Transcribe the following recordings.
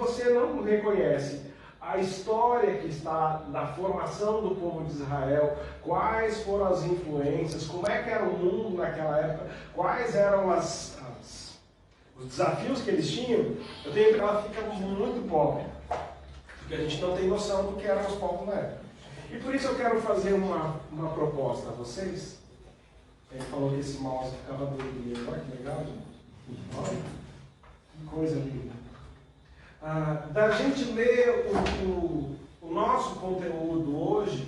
você não reconhece a história que está na formação do povo de Israel, quais foram as influências, como é que era o mundo naquela época, quais eram os desafios que eles tinham, eu tenho que ela fica muito pobre, porque a gente não tem noção do que eram os povos na época. E por isso eu quero fazer uma proposta a vocês. Ele falou que esse mouse ficava doido. Olha que legal, gente. Olha, que coisa linda. Da gente ler o nosso conteúdo hoje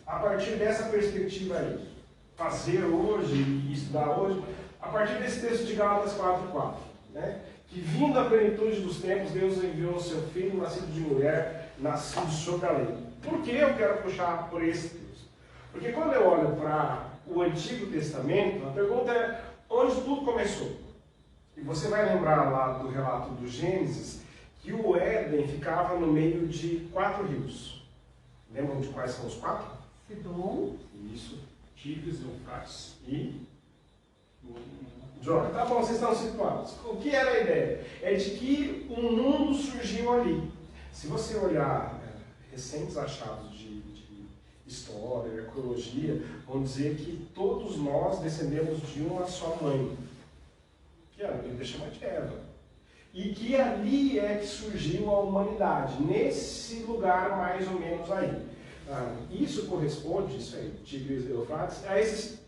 a partir dessa perspectiva aí. Fazer hoje e estudar hoje a partir desse texto de Gálatas 4:4, né? Que vindo a plenitude dos tempos, Deus enviou o seu Filho, nascido de mulher, nascido sobre a lei. Por que eu quero puxar por esse texto? Porque quando eu olho para o Antigo Testamento, a pergunta é onde tudo começou. E você vai lembrar lá do relato do Gênesis, que o Éden ficava no meio de 4 rios. Lembram de quais são os 4? Sidom. Isso. Tigres, Eufrates e Jordão. Tá bom, vocês estão situados. O que era a ideia? É de que um mundo surgiu ali. Se você olhar recentes achados de história, ecologia, vão dizer que todos nós descendemos de uma só mãe, que a Bíblia chama de Eva. E que ali é que surgiu a humanidade, nesse lugar mais ou menos aí. Isso corresponde, isso aí, Tigres e Eufrates, a esses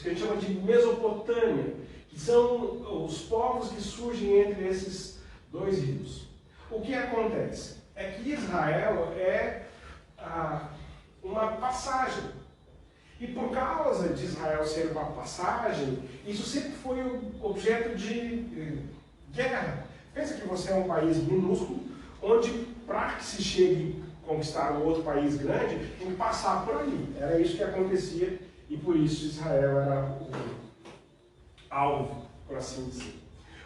que a gente chama de Mesopotâmia, que são os povos que surgem entre esses 2 rios. O que acontece? É que Israel é uma passagem. E por causa de Israel ser uma passagem, isso sempre foi objeto de guerra. Pensa que você é um país minúsculo, onde para que se chegue a conquistar um outro país grande, tem que passar por ali. Era isso que acontecia e por isso Israel era o alvo, por assim dizer.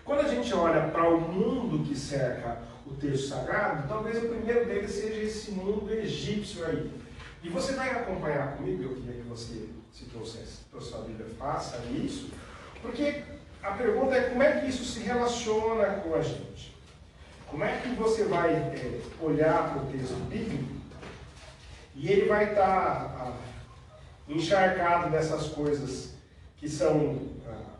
Quando a gente olha para o mundo que cerca o texto sagrado, talvez o primeiro deles seja esse mundo egípcio aí. E você vai acompanhar comigo, eu queria que você, se trouxesse a sua Bíblia, faça isso, porque a pergunta é como é que isso se relaciona com a gente? Como é que você vai olhar para o texto bíblico e ele vai estar encharcado dessas coisas que são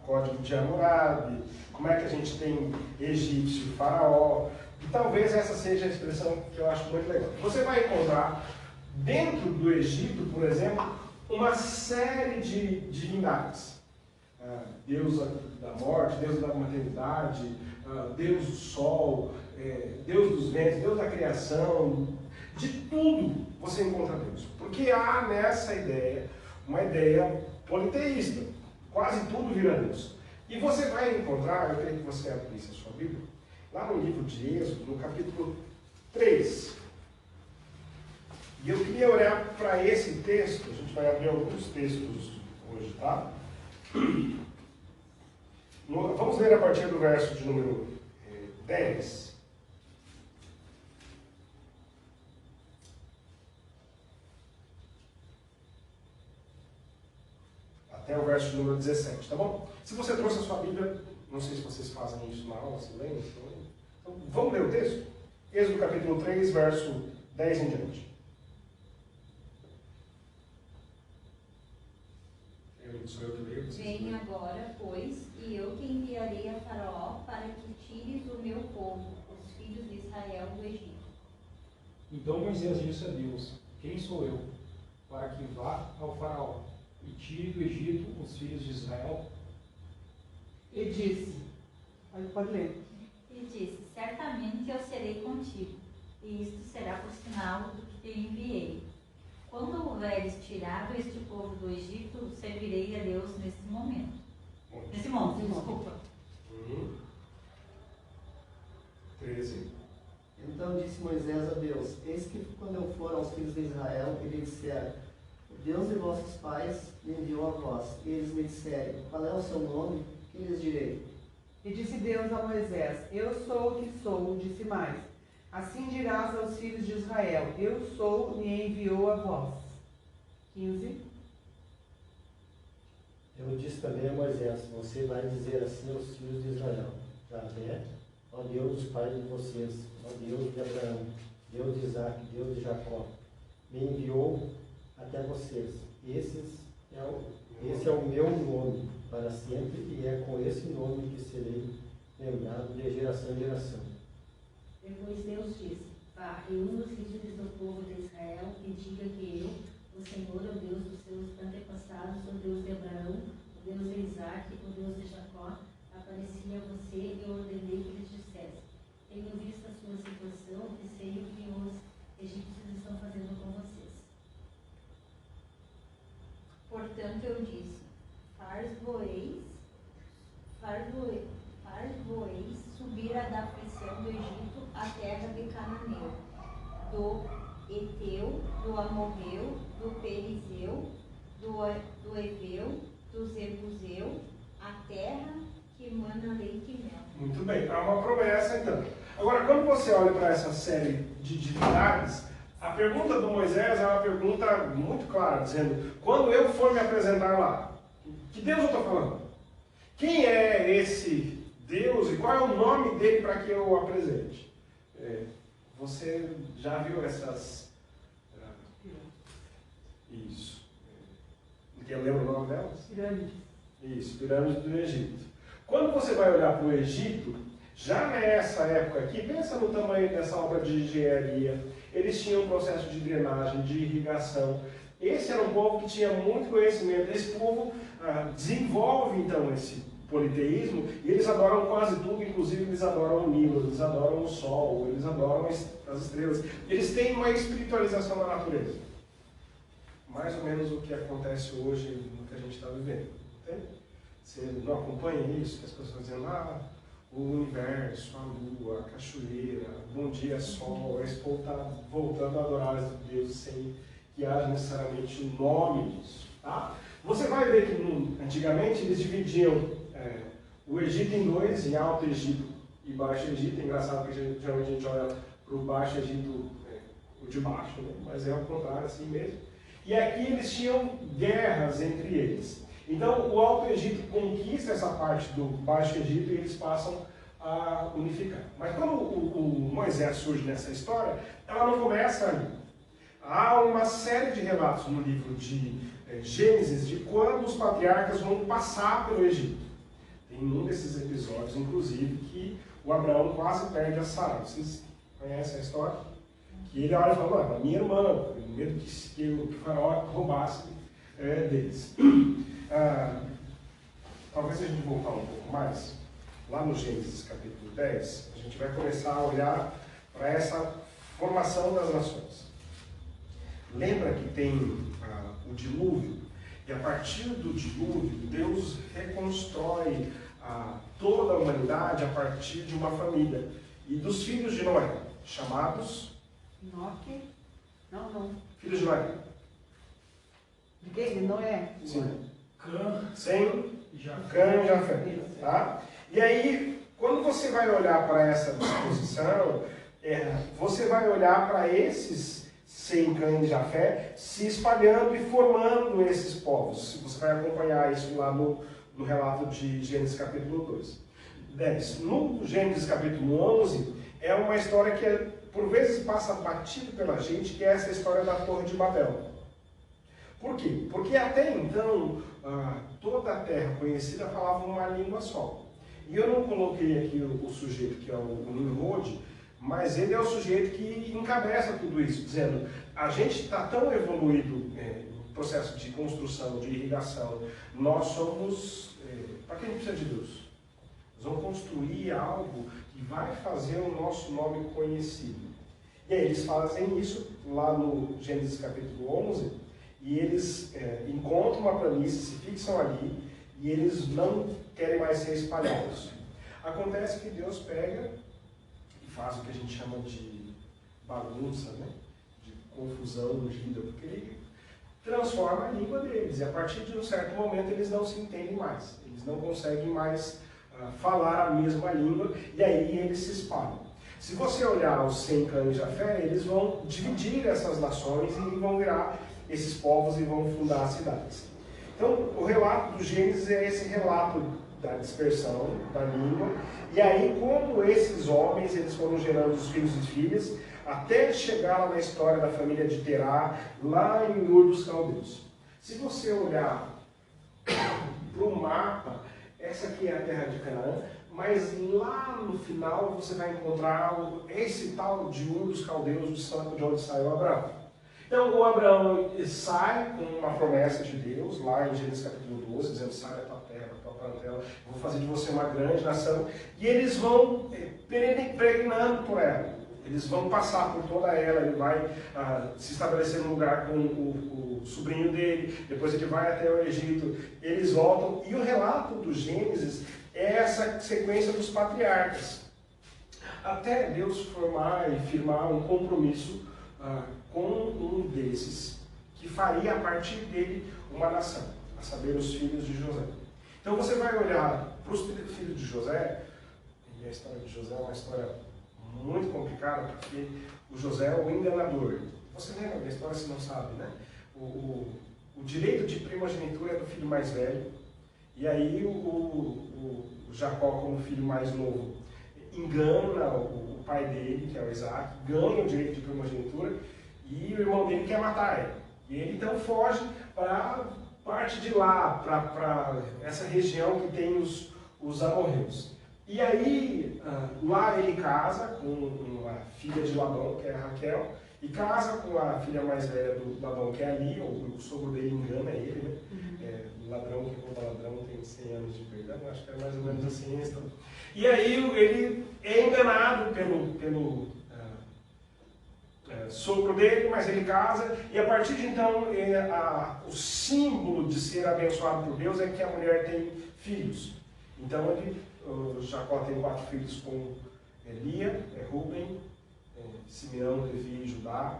Código de Hammurabi, como é que a gente tem egípcio, faraó, e talvez essa seja a expressão que eu acho muito legal. Você vai encontrar dentro do Egito, por exemplo, uma série de divindades. Deus da morte, Deus da maternidade, Deus do sol, Deus dos ventos, Deus da criação, de tudo você encontra Deus. Porque há nessa ideia, uma ideia politeísta, quase tudo vira Deus. E você vai encontrar, eu queria que você abrisse a sua Bíblia, lá no livro de Êxodo, no capítulo 3. E eu queria olhar para esse texto, a gente vai abrir alguns textos hoje, tá? Vamos ler a partir do verso de número 10. Até o verso de número 17, tá bom? Se você trouxe a sua Bíblia, não sei se vocês fazem isso na aula, se lembram? Então, vamos ler o texto? Êxodo capítulo 3, verso 10 em diante. Sou eu que leio. Vem agora, pois, e eu te enviarei a Faraó para que tires o meu povo, os filhos de Israel, do Egito. Então Moisés disse a Deus: quem sou eu, para que vá ao Faraó e tire do Egito os filhos de Israel? E disse, aí pode ler. E disse, certamente eu serei contigo, e isto será por sinal do que te enviei. Quando houveres tirado este povo do Egito, servirei a Deus nesse momento. Nesse monte, desculpa. 13. Então disse Moisés a Deus: eis que quando eu for aos filhos de Israel, e lhe disser: o Deus de vossos pais me enviou a vós. E eles me disserem: qual é o seu nome? Que lhes direi? E disse Deus a Moisés: eu sou o que sou, disse mais. Assim dirás aos filhos de Israel: eu sou, me enviou a vós. 15. Eu disse também a Moisés: você vai dizer assim aos filhos de Israel: Javé, ó Deus, Pai de vocês, ó Deus, de Isaac, Deus de Jacó, me enviou até vocês. Esse é o meu nome para sempre, e é com esse nome que serei lembrado de geração em geração. Depois Deus disse: vá, reúna os líderes do povo de Israel e diga que eu, o Senhor, é o Deus dos seus antepassados, o Deus de Abraão, o Deus de Isaac, o Deus de Jacó, apareci a você e ordenei que lhes dissesse: tenho visto a sua situação e sei o que os egípcios estão fazendo com vocês. Portanto eu disse, far-vos-eis subir a da aflição do Egito à terra de Cananeu, do Eteu, do Amorreu, do Perizeu, do Eveu, do Zebuseu, a terra que emana leite e mel. Muito bem, há uma promessa então. Agora, quando você olha para essa série de divindades, a pergunta do Moisés é uma pergunta muito clara, dizendo, quando eu for me apresentar lá, que Deus eu estou falando? Quem é esse Deus e qual é o nome dele para que eu o apresente? Você já viu essas... Isso. Quem lembra o nome delas? Pirâmides. Isso, pirâmides do Egito. Quando você vai olhar para o Egito, já nessa época aqui, pensa no tamanho dessa obra de engenharia. Eles tinham um processo de drenagem, de irrigação. Esse era um povo que tinha muito conhecimento. Esse povo desenvolve então esse politeísmo e eles adoram quase tudo, inclusive eles adoram o Nilo, eles adoram o Sol, eles adoram as estrelas. Eles têm uma espiritualização da natureza. Mais ou menos o que acontece hoje no que a gente está vivendo. Entende? Você não acompanha isso? Que as pessoas estão dizendo, o universo, a lua, a cachoeira, bom dia, sol, esse povo está voltando a adorar os deuses sem que haja necessariamente um nome disso. Tá? Você vai ver que antigamente eles dividiam o Egito em dois, em Alto Egito e Baixo Egito. É engraçado que geralmente a gente olha para o Baixo Egito, o de baixo, né? Mas é ao contrário, assim mesmo. E aqui eles tinham guerras entre eles. Então o Alto Egito conquista essa parte do Baixo Egito e eles passam a unificar. Mas quando o Moisés surge nessa história, ela não começa ali. Há uma série de relatos no livro de Gênesis de quando os patriarcas vão passar pelo Egito. Tem um desses episódios, inclusive, que o Abraão quase perde a Sara. Vocês conhecem a história? Que ele olha e fala, minha irmã, com medo que o faraó roubasse deles. Talvez se a gente voltar um pouco mais, lá no Gênesis capítulo 10, a gente vai começar a olhar para essa formação das nações. Lembra que tem o dilúvio, e a partir do dilúvio, Deus reconstrói toda a humanidade a partir de uma família. E dos filhos de Noé, chamados... Enoque? Não. Filhos de Noé. De quem? De Noé? Sim. Cã, Sem Jafé. Cã e Jafé. Tá? E aí, quando você vai olhar para essa disposição, você vai olhar para esses Sem, Cã e Jafé se espalhando e formando esses povos. Você vai acompanhar isso lá no relato de Gênesis capítulo 2. No Gênesis capítulo 11, é uma história que por vezes passa batido pela gente, que é essa história da Torre de Babel. Por quê? Porque até então, toda a terra conhecida falava uma língua só. E eu não coloquei aqui o sujeito que é o Nimrod, mas ele é o sujeito que encabeça tudo isso, dizendo, a gente está tão evoluído no processo de construção, de irrigação, nós somos... para que a gente precisa de Deus? Nós vamos construir algo que vai fazer o nosso nome conhecido. E aí eles fazem isso lá no Gênesis capítulo 11, e eles encontram uma planície, se fixam ali, e eles não querem mais ser espalhados. Acontece que Deus pega e faz o que a gente chama de bagunça, né? De confusão ungida, porque ele transforma a língua deles, e a partir de um certo momento eles não se entendem mais, eles não conseguem mais falar a mesma língua, e aí eles se espalham. Se você olhar os Sem, Cã e Jafé, eles vão dividir essas nações e vão virar esses povos e vão fundar as cidades. Então, o relato do Gênesis é esse relato da dispersão da língua. E aí, como esses homens, eles foram gerando os filhos e filhas, até chegar lá na história da família de Terá, lá em Ur dos Caldeus. Se você olhar para o mapa, essa aqui é a terra de Canaã, mas lá no final você vai encontrar esse tal de Ur dos Caldeus, de onde saiu Abraão. Então o Abraão sai com uma promessa de Deus, lá em Gênesis capítulo 12, dizendo: sai da tua terra, da tua parentela, vou fazer de você uma grande nação. E eles vão peregrinando por ela. Eles vão passar por toda ela, ele vai se estabelecer no lugar com o sobrinho dele, depois ele vai até o Egito, eles voltam, e o relato do Gênesis é essa sequência dos patriarcas, até Deus formar e firmar um compromisso com um desses, que faria a partir dele uma nação, a saber, os filhos de José. Então você vai olhar para os filhos de José, e a história de José é uma história muito complicada, porque o José é o enganador. Você lembra da história, se não sabe, né? O direito de primogenitura é do filho mais velho, e aí o Jacó, como filho mais novo, engana o pai dele, que é o Isaac, ganha o direito de primogenitura, e o irmão dele quer matar ele. E ele então foge para parte de lá, para essa região que tem os amorreus. E aí, lá ele casa com a filha de Labão, que é a Raquel, e casa com a filha mais velha do Labão, que é a Lia. O sogro dele engana ele, né? Ladrão que rouba ladrão tem 100 anos de perdão, acho que é mais ou menos assim a história. E aí ele é enganado pelo sogro dele, mas ele casa, e a partir de então, o símbolo de ser abençoado por Deus é que a mulher tem filhos. Então Jacó tem 4 filhos com Lia, Rúben, Simeão, Levi e Judá.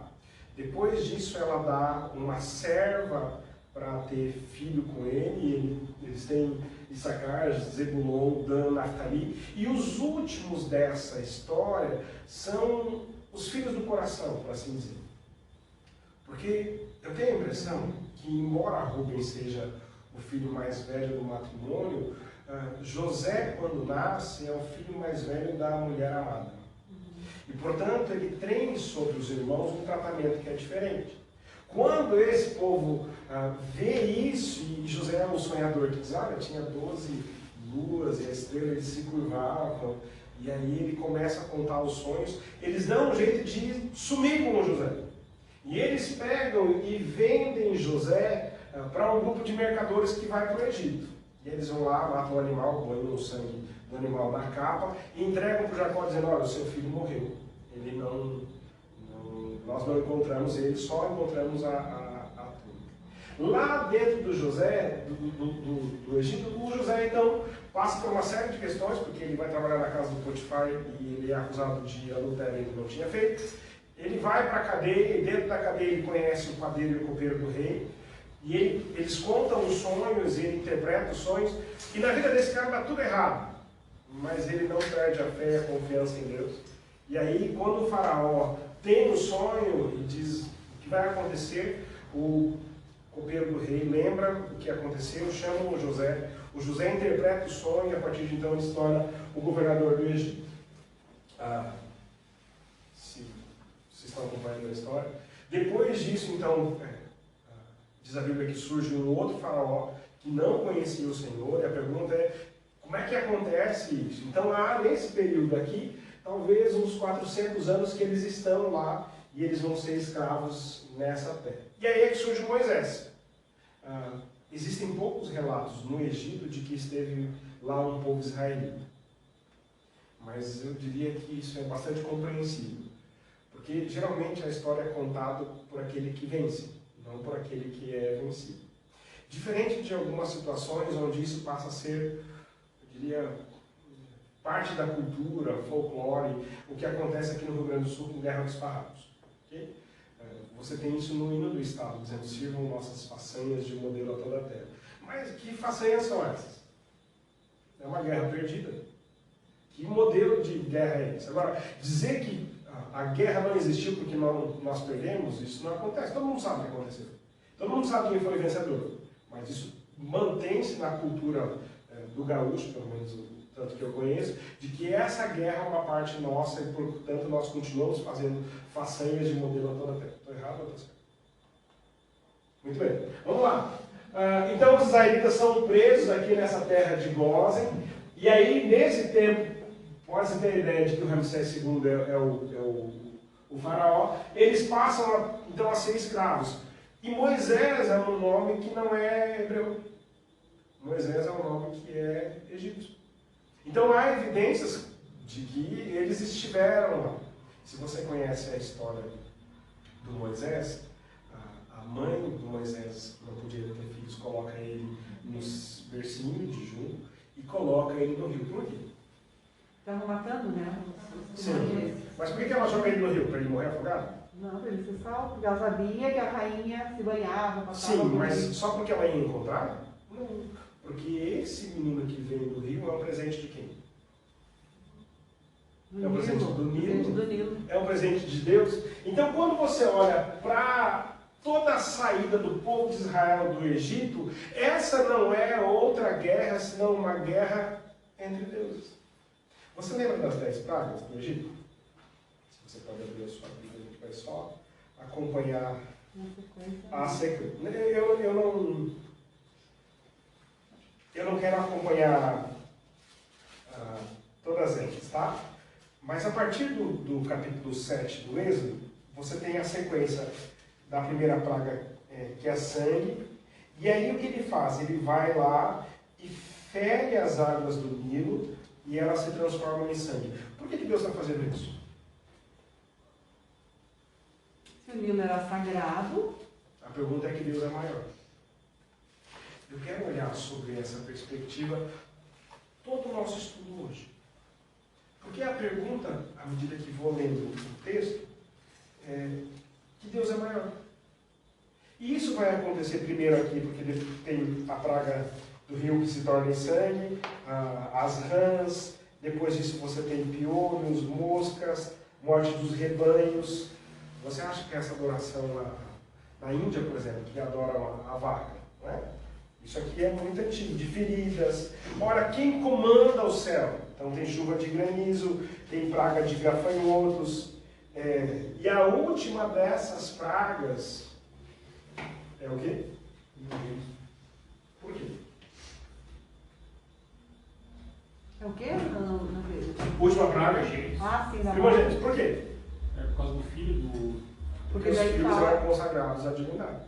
Depois disso ela dá uma serva para ter filho com ele, eles têm Issacar, Zebulon, Dan, Naftali. E os últimos dessa história são os filhos do coração, por assim dizer. Porque eu tenho a impressão que, embora Rúben seja o filho mais velho do matrimônio, José, quando nasce, é o filho mais velho da mulher amada. E, portanto, ele tem sobre os irmãos um tratamento que é diferente. Quando esse povo vê isso, e José é um sonhador que diz: olha, tinha 12 luas e a estrela, eles se curvavam, e aí ele começa a contar os sonhos, eles dão um jeito de sumir com o José. E eles pegam e vendem José para um grupo de mercadores que vai para o Egito. E eles vão lá, matam o animal, banham o sangue do animal na capa e entregam para o Jacó dizendo: olha, o seu filho morreu. Ele nós não encontramos ele, só encontramos a túnica. Lá dentro do José, do Egito, o José então passa por uma série de questões, porque ele vai trabalhar na casa do Potifar e ele é acusado de adultério que não tinha feito. Ele vai para a cadeia, e dentro da cadeia ele conhece o padeiro e o copeiro do rei. E eles contam os sonhos, ele interpreta os sonhos, e na vida desse cara está tudo errado. Mas ele não perde a fé e a confiança em Deus. E aí, quando o faraó tem um sonho e diz o que vai acontecer, o copeiro do rei lembra o que aconteceu, chama o José interpreta o sonho, e a partir de então ele se torna o governador do Egito. Se vocês estão acompanhando a história. Depois disso, então, diz a Bíblia que surge um outro faraó que não conhecia o Senhor, e a pergunta é: como é que acontece isso? Então, nesse período aqui, talvez uns 400 anos que eles estão lá, e eles vão ser escravos nessa terra. E aí é que surge Moisés. Existem poucos relatos no Egito de que esteve lá um povo israelita. Mas eu diria que isso é bastante compreensível. Porque geralmente a história é contada por aquele que vence, não por aquele que é vencido. Diferente de algumas situações onde isso passa a ser, eu diria, parte da cultura, folclore, o que acontece aqui no Rio Grande do Sul com Guerra dos Farrapos. Okay? Você tem isso no hino do Estado, dizendo: sirvam nossas façanhas de modelo a toda a terra. Mas que façanhas são essas? É uma guerra perdida. Que modelo de guerra é esse? Agora, dizer que a guerra não existiu porque nós perdemos, isso não acontece. Todo mundo sabe o que aconteceu. Todo mundo sabe quem foi vencedor. Mas isso mantém-se na cultura do gaúcho, pelo menos o tanto que eu conheço, de que essa guerra é uma parte nossa e, portanto, nós continuamos fazendo façanhas de modelo a toda a terra. Estou errado ou estou certo? Muito bem, vamos lá. Então, os israelitas são presos aqui nessa terra de Gósen, e aí, nesse tempo, pode-se ter a ideia de que o Ramsés II é o faraó, eles passam então a ser escravos. E Moisés é um nome que não é hebreu. Moisés é um nome que é egípcio. Então há evidências de que eles estiveram lá. Se você conhece a história do Moisés, a mãe do Moisés, que não podia ter filhos, coloca ele nos bercinhos de junho e coloca ele no rio. Por quê? Estavam matando, né? Sim. Mas por que ela joga ele no rio? Para ele morrer afogado? Não, para ele ser salvo, porque ela sabia que a rainha se banhava, passava. Sim, por mas ele. só porque ela ia encontrar? Não. Porque esse menino que vem do rio é um presente de quem? É um presente do Nilo. É um presente de Deus. Então, quando você olha para toda a saída do povo de Israel do Egito, essa não é outra guerra, senão uma guerra entre deuses. Você lembra das 10 pragas do Egito? Se você pode abrir a sua Bíblia, a gente vai só acompanhar a sequência. Eu não quero acompanhar todas elas, tá? Mas a partir do capítulo 7 do Êxodo, você tem a sequência da primeira praga, que é sangue. E aí o que ele faz? Ele vai lá e fere as águas do Nilo e elas se transformam em sangue. Por que Deus está fazendo isso? Se o Nilo era sagrado. A pergunta é que Deus é maior. Eu quero olhar sobre essa perspectiva todo o nosso estudo hoje. Porque a pergunta, à medida que vou lendo o texto, é que Deus é maior. E isso vai acontecer primeiro aqui, porque tem a praga do rio que se torna em sangue, as rãs, depois disso você tem piolhos, moscas, morte dos rebanhos. Você acha que essa adoração na Índia, por exemplo, que adoram a vaca, não é? Isso aqui é muito antigo, de feridas. Ora, quem comanda o céu? Então tem chuva de granizo, tem praga de gafanhotos. E a última dessas pragas é o quê? Por quê? É o quê? Não vejo. Última praga? Ah, sim, da Primogênitos. Por quê? É por causa do filho do... Porque os filhos eram consagrados à divindade.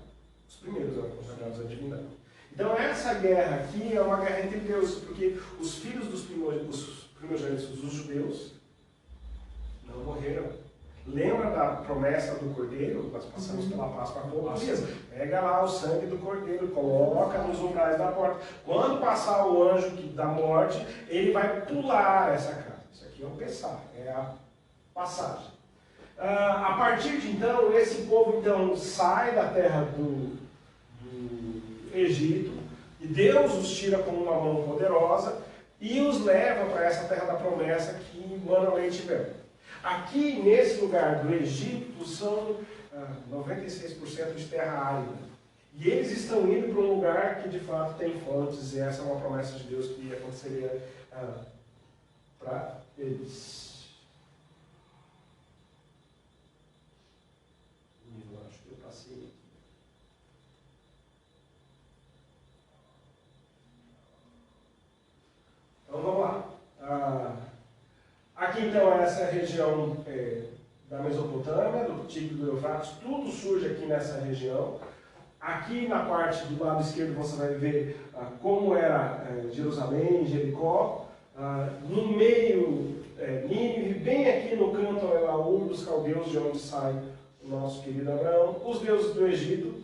Os primeiros eram consagrados à divindade. Então essa guerra aqui é uma guerra entre deuses, porque os filhos dos primogênitos dos judeus não morreram. Lembra da promessa do cordeiro? Nós passamos pela Páscoa há poucos dias. Pega lá o sangue do cordeiro, coloca nos umbrais da porta. Quando passar o anjo da morte, ele vai pular essa casa. Isso aqui é um pessar, é a passagem. A partir de então, esse povo então sai da terra do Egito, e Deus os tira com uma mão poderosa e os leva para essa terra da promessa que mana leite e mel. Aqui, nesse lugar do Egito, são 96% de terra árida. E eles estão indo para um lugar que de fato tem fontes, e essa é uma promessa de Deus que aconteceria para eles. Eu acho que eu passei aqui. Então vamos lá. Aqui então é essa região da Mesopotâmia, do Tigre do Eufrates, tudo surge aqui nessa região. Aqui na parte do lado esquerdo você vai ver como era Jerusalém, Jericó. No meio, Nínive, bem aqui no canto é Ur dos caldeus, de onde sai o nosso querido Abraão. Os deuses do Egito,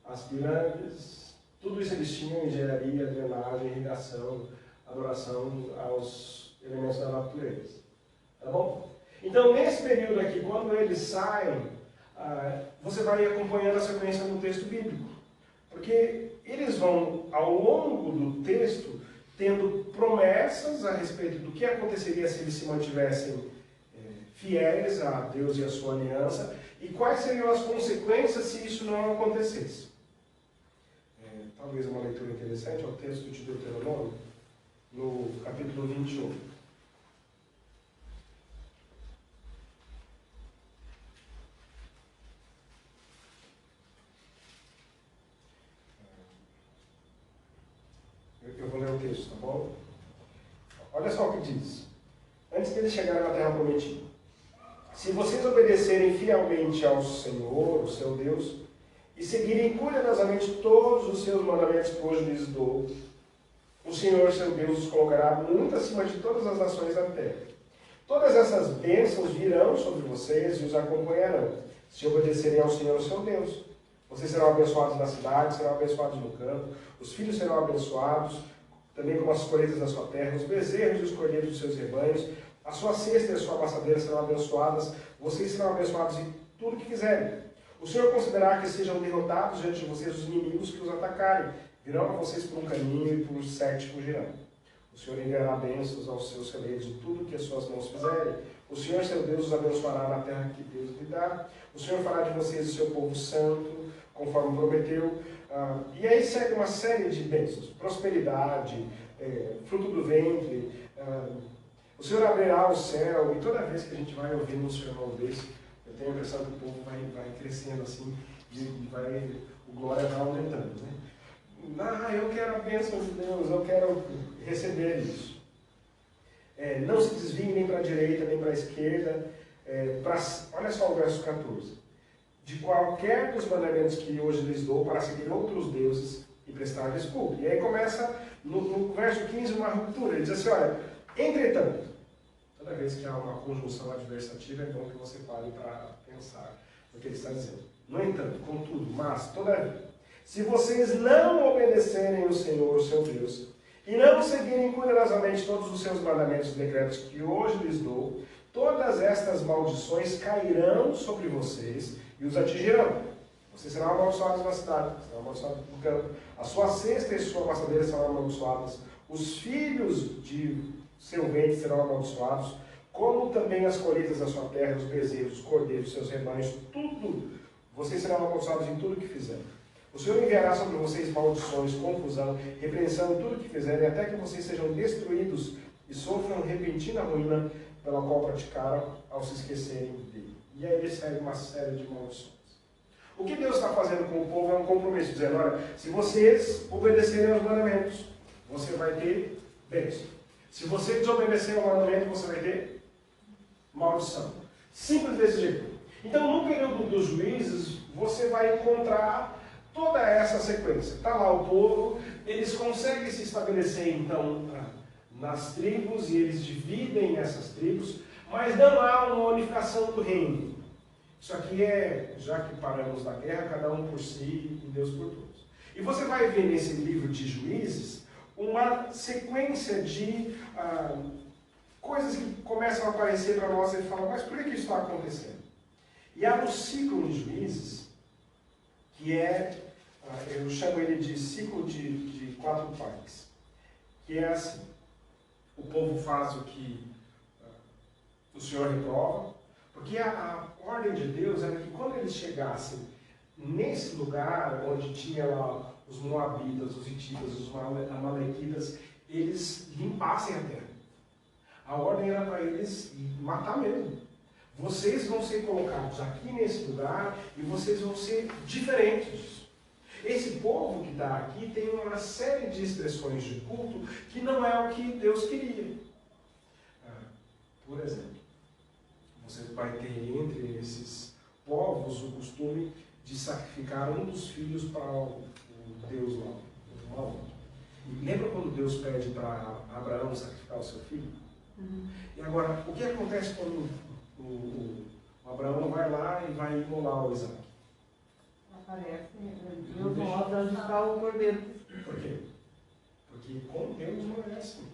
as pirâmides, tudo isso eles tinham: engenharia, drenagem, irrigação, adoração aos elementos da natureza. Tá bom? Então, nesse período aqui, quando eles saem, você vai acompanhando a sequência no texto bíblico. Porque eles vão, ao longo do texto, tendo promessas a respeito do que aconteceria se eles se mantivessem fiéis a Deus e a sua aliança, e quais seriam as consequências se isso não acontecesse. talvez uma leitura interessante, é o texto de Deuteronômio, no capítulo 21. Eu vou ler o texto, tá bom? Olha só o que diz. Antes deles chegarem na terra prometida. Se vocês obedecerem fielmente ao Senhor, o seu Deus, e seguirem cuidadosamente todos os seus mandamentos que hoje lhes dou, o Senhor, seu Deus, os colocará muito acima de todas as nações da terra. Todas essas bênçãos virão sobre vocês e os acompanharão, se obedecerem ao Senhor, seu Deus. Vocês serão abençoados na cidade, serão abençoados no campo, os filhos serão abençoados, também como as colheitas da sua terra, os bezerros e os cordeiros dos seus rebanhos, a sua cesta e a sua amassadeira serão abençoadas, vocês serão abençoados em tudo que fizerem. O Senhor considerará que sejam derrotados diante de vocês os inimigos que os atacarem, virão a vocês por um caminho e por 7 fugirão. O Senhor enviará bênçãos aos seus celeiros em tudo que as suas mãos fizerem. O Senhor, seu Deus, os abençoará na terra que Deus lhe dá. O Senhor fará de vocês o seu povo santo, conforme prometeu. E aí segue uma série de bênçãos. Prosperidade, fruto do ventre. O Senhor abrirá o céu. E toda vez que a gente vai ouvindo um sermão desse, eu tenho a impressão que o povo vai crescendo assim, e o glória vai aumentando, né? Eu quero a bênção de Deus, eu quero receber isso. Não se desvie nem para a direita, nem para a esquerda. Olha só o verso 14. De qualquer dos mandamentos que hoje lhes dou, para seguir outros deuses e prestar-lhes culto. E aí começa, no verso 15, uma ruptura. Ele diz assim, olha, entretanto, toda vez que há uma conjunção adversativa, é bom que você pare para pensar no que ele está dizendo. No entanto, contudo, mas, todavia, se vocês não obedecerem ao Senhor, o seu Deus, e não seguirem cuidadosamente todos os seus mandamentos e decretos que hoje lhes dou, todas estas maldições cairão sobre vocês e os atingirão. Vocês serão amaldiçoados na cidade, serão amaldiçoados no campo. A sua cesta e sua amassadeira serão amaldiçoadas. Os filhos de seu ventre serão amaldiçoados, como também as colheitas da sua terra, os bezerros, os cordeiros, os seus rebanhos, tudo. Vocês serão amaldiçoados em tudo que fizerem. O Senhor enviará sobre vocês maldições, confusão, repreensão em tudo que fizerem, até que vocês sejam destruídos e sofram repentina ruína pela qual praticaram ao se esquecerem dele. E aí ele segue uma série de maldições. O que Deus está fazendo com o povo é um compromisso, dizendo, olha, se vocês obedecerem aos mandamentos, você vai ter bênção. Se você desobedecer ao mandamento, você vai ter maldição. Simples desse jeito. Então, no período dos juízes, você vai encontrar toda essa sequência. Está lá o povo, eles conseguem se estabelecer, então, nas tribos, e eles dividem essas tribos, mas não há uma unificação do reino. Isso aqui já que paramos da guerra, cada um por si e Deus por todos. E você vai ver nesse livro de Juízes uma sequência de coisas que começam a aparecer para nós e falam, mas por que isso está acontecendo? E há no ciclo de Juízes, que eu chamo ele de ciclo de 4 partes, que é assim, o povo faz o que o Senhor reprova, porque a ordem de Deus era que quando eles chegassem nesse lugar onde tinha lá os moabitas, os hititas, os amalequitas, eles limpassem a terra. A ordem era para eles matar mesmo. Vocês vão ser colocados aqui nesse lugar e vocês vão ser diferentes. Esse povo que está aqui tem uma série de expressões de culto que não é o que Deus queria. Por exemplo, você vai ter entre esses povos o costume de sacrificar um dos filhos para o Deus lá, o mal. E lembra quando Deus pede para Abraão sacrificar o seu filho? Uhum. E agora, o que acontece quando o Abraão vai lá e vai imolar o Isaac? Aparece, Deus mostra onde está o cordeiro. Por quê? Porque com Deus não é assim.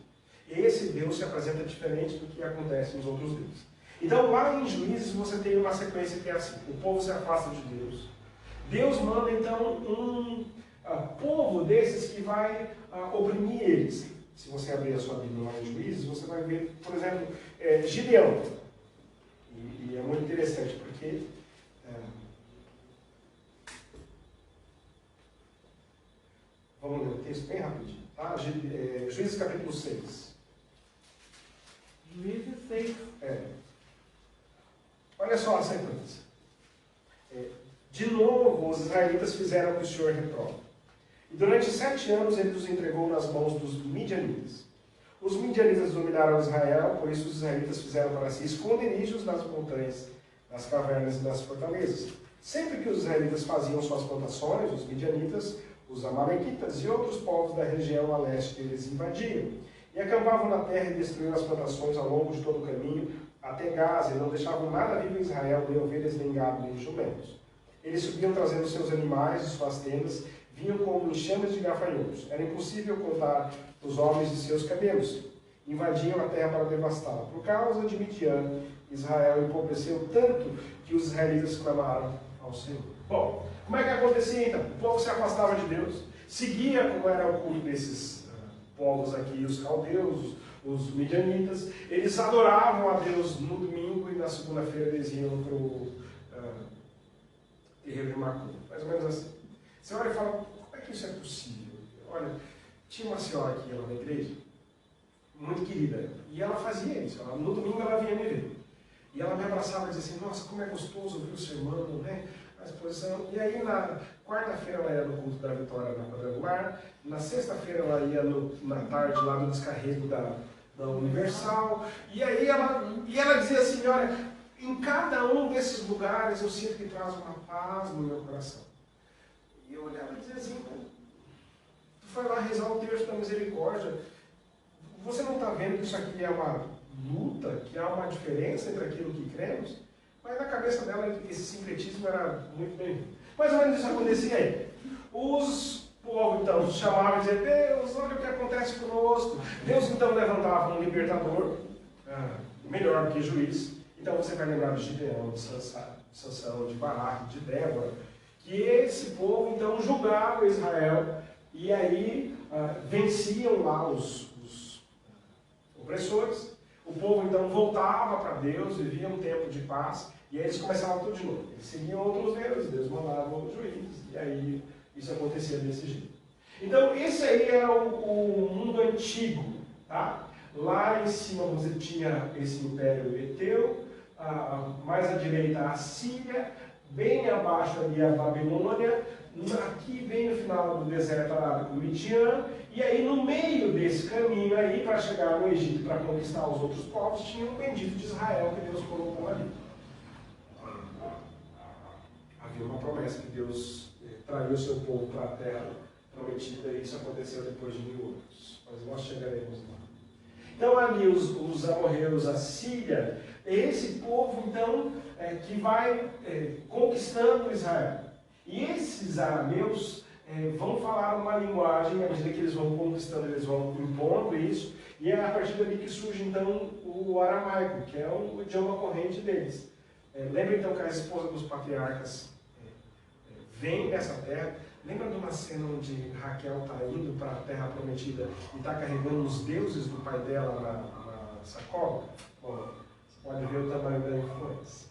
Esse Deus se apresenta diferente do que acontece nos outros deuses. Então, lá em Juízes, você tem uma sequência que é assim: o povo se afasta de Deus. Deus manda, então, um povo desses que vai oprimir eles. Se você abrir a sua Bíblia lá em Juízes, você vai ver, por exemplo, Gideão. E é muito interessante, porque vamos texto bem rapidinho. Tá? Juízes capítulo 6. Juízes 6. Olha só a sequência. De novo, os israelitas fizeram o que o Senhor reprova. E durante 7 anos ele os entregou nas mãos dos midianitas. Os midianitas dominaram Israel, por isso os israelitas fizeram para si esconderijos nas montanhas, nas cavernas e nas fortalezas. Sempre que os israelitas faziam suas plantações, os midianitas, os amalequitas e outros povos da região a leste eles invadiam. E acampavam na terra e destruíam as plantações ao longo de todo o caminho até Gaza, e não deixavam nada vivo em Israel, nem ovelhas, nem gado, nem jumentos. Eles subiam trazendo seus animais e suas tendas, vinham como enxames de gafanhotos. Era impossível contar os homens de seus cabelos. Invadiam a terra para devastá-la. Por causa de Midian, Israel empobreceu tanto que os israelitas clamaram ao Senhor. Bom, como é que acontecia então? O povo se afastava de Deus, seguia como era o culto desses povos aqui, os caldeus, os midianitas. Eles adoravam a Deus no domingo e na segunda-feira eles iam para o terreiro de Macumba. Mais ou menos assim. Você olha e fala, como é que isso é possível? Olha, tinha uma senhora aqui lá na igreja, muito querida, e ela fazia isso. No domingo ela vinha me ver. E ela me abraçava e dizia assim, nossa, como é gostoso ouvir o sermão, né? A exposição. E aí na quarta-feira ela ia no culto da Vitória na Quadrangular, na sexta-feira ela ia na tarde lá no descarrego da Universal, e aí ela dizia assim, olha, em cada um desses lugares eu sinto que traz uma paz no meu coração. E eu olhava e dizia assim, tu foi lá rezar o terço da misericórdia, você não está vendo que isso aqui é uma luta, que há uma diferença entre aquilo que cremos? Mas na cabeça dela esse sincretismo era muito bem. Mais ou menos isso acontecia aí. Os povos então chamavam e diziam, Deus, olha o que acontece conosco. Deus então levantava um libertador, melhor do que juiz. Então você vai lembrar de Gideão, de Sansão, de Baraque, de Débora, que esse povo então julgava Israel e aí venciam lá os opressores. O povo então voltava para Deus, vivia um tempo de paz, e aí eles começavam tudo de novo. Eles seguiam outros deuses, Deus mandava os juízes, e aí isso acontecia desse jeito. Então, esse aí era o mundo antigo, tá? Lá em cima você tinha esse império Eteu, mais à direita a Síria, bem abaixo ali a Babilônia, aqui bem no final do deserto arábico Midian, e aí no meio desse caminho aí, para chegar no Egito, para conquistar os outros povos, tinha o bendito de Israel que Deus colocou ali. Havia uma promessa que Deus traiu o seu povo para a terra prometida, e isso aconteceu depois de 1000 anos. Mas nós chegaremos lá. Então ali os amorreus, a Síria, é esse povo então que vai conquistando Israel. E esses arameus vão falar uma linguagem, à medida que eles vão conquistando, eles vão impondo isso, e é a partir dali que surge então o aramaico, que é o idioma corrente deles. Lembra então que a esposa dos patriarcas vem nessa terra. Lembra de uma cena onde Raquel está indo para a terra prometida e está carregando os deuses do pai dela na sacola? Bom, você pode ver o tamanho da influência.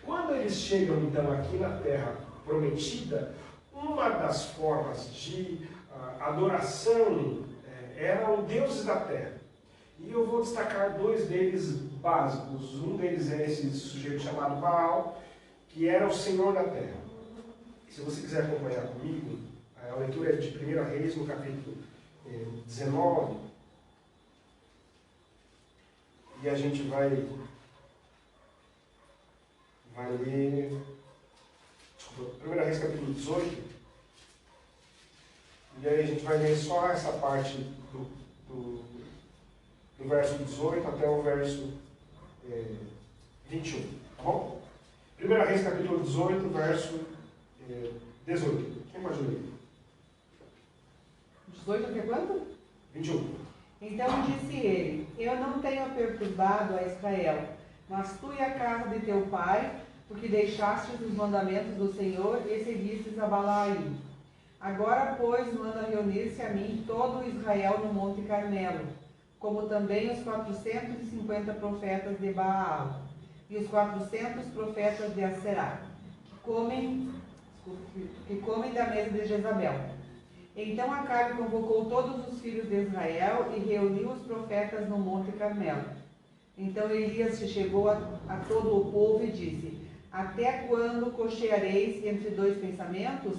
Quando eles chegam então aqui na terra prometida, uma das formas de adoração eram deuses da terra. E eu vou destacar 2 deles básicos. Um deles é esse sujeito chamado Baal, que era o senhor da terra. Se você quiser acompanhar comigo, a leitura é de 1 Reis, no capítulo 19. E a gente vai ler... Desculpa, 1 Reis, capítulo 18. E aí a gente vai ler só essa parte do verso 18 até o verso 21. Tá bom? 1 Reis, capítulo 18, verso 18. Quem pode ler? 18 até quanto? 21. Então disse ele, eu não tenho perturbado a Israel, mas tu e a casa de teu pai, porque deixastes os mandamentos do Senhor e seguistes a Balaim. Agora, pois, manda reunir-se a mim todo o Israel no Monte Carmelo, como também os 450 profetas de Baal e os 400 profetas de Aserá, que comem da mesa de Jezabel. Então Acabe convocou todos os filhos de Israel e reuniu os profetas no Monte Carmelo. Então Elias se chegou a todo o povo e disse: Até quando cocheareis entre dois pensamentos?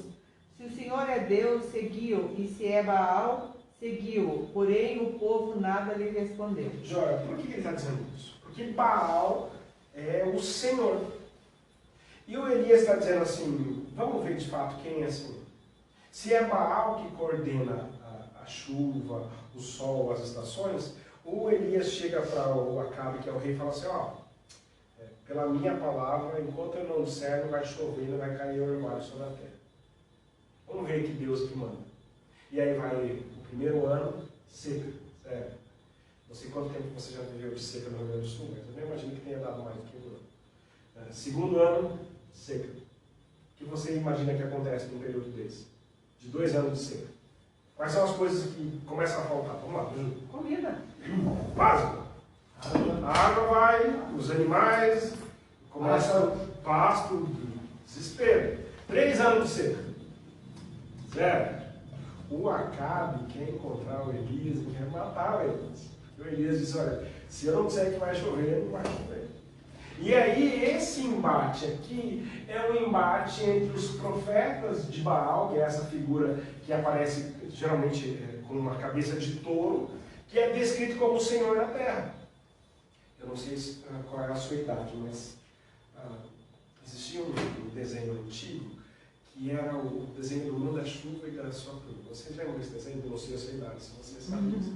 Se o Senhor é Deus, segui-o, e se é Baal, seguiu-o. Porém o povo nada lhe respondeu. Jóia, por que ele está dizendo isso? Porque Baal é o Senhor. E o Elias está dizendo assim, vamos ver de fato quem é Senhor. Se é Baal que coordena a chuva, o sol, as estações, o Elias chega para o Acabe, que é o rei, e fala assim, ó, pela minha palavra, enquanto eu não disser, não vai chover, não vai cair orvalho sobre a terra. Vamos ver que Deus que manda. E aí vai o primeiro ano, seca. Sério. Não sei quanto tempo você já viveu de seca no Rio Grande do Sul, mas eu nem imagino que tenha dado mais do que um ano. Segundo ano, seca. O que você imagina que acontece num período desse? De 2 anos de seca. Quais são as coisas que começam a faltar? Vamos lá, Ju. Comida. Básico. A água vai, os animais, começa o pasto, desespero. 3 anos de seca. Zero. O Acabe quer encontrar o Elias e quer matar o Elias. O Elias disse, olha, se eu não disser que vai chover, não vai chover. E aí esse embate aqui é um embate entre os profetas de Baal, que é essa figura que aparece geralmente com uma cabeça de touro, que é descrito como o Senhor na terra. Eu não sei qual é a sua idade, mas existia um desenho antigo que era o desenho do manda-chuva e da sua turma. Vocês lembram desse desenho? Eu não sei a sua idade, se vocês sabem disso.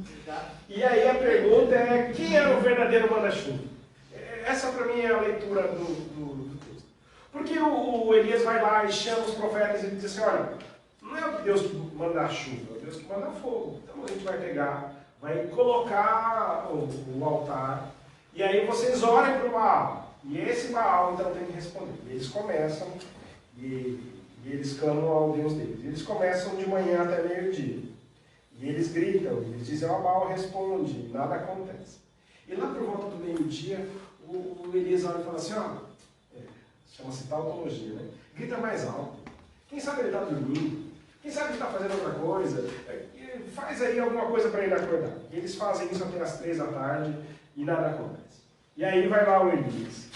E aí a pergunta é, quem era o verdadeiro manda-chuva? Essa para mim é a leitura do texto. Porque o Elias vai lá e chama os profetas e diz assim, olha, não é o Deus que manda a chuva, é o Deus que manda fogo. Então a gente vai pegar, vai colocar o altar, e aí vocês orem para o Baal. E esse Baal então tem que responder. E eles começam, e eles clamam ao Deus deles. Eles começam de manhã até meio-dia. E eles gritam, eles dizem, ó, Baal responde, e nada acontece. E lá por volta do meio-dia, o Elias olha e fala assim, ó, chama-se tautologia, né? Grita mais alto. Quem sabe ele está dormindo? Quem sabe ele está fazendo outra coisa? Faz aí alguma coisa para ele acordar. E eles fazem isso até as 3 da tarde e nada acontece. E aí vai lá o Elias,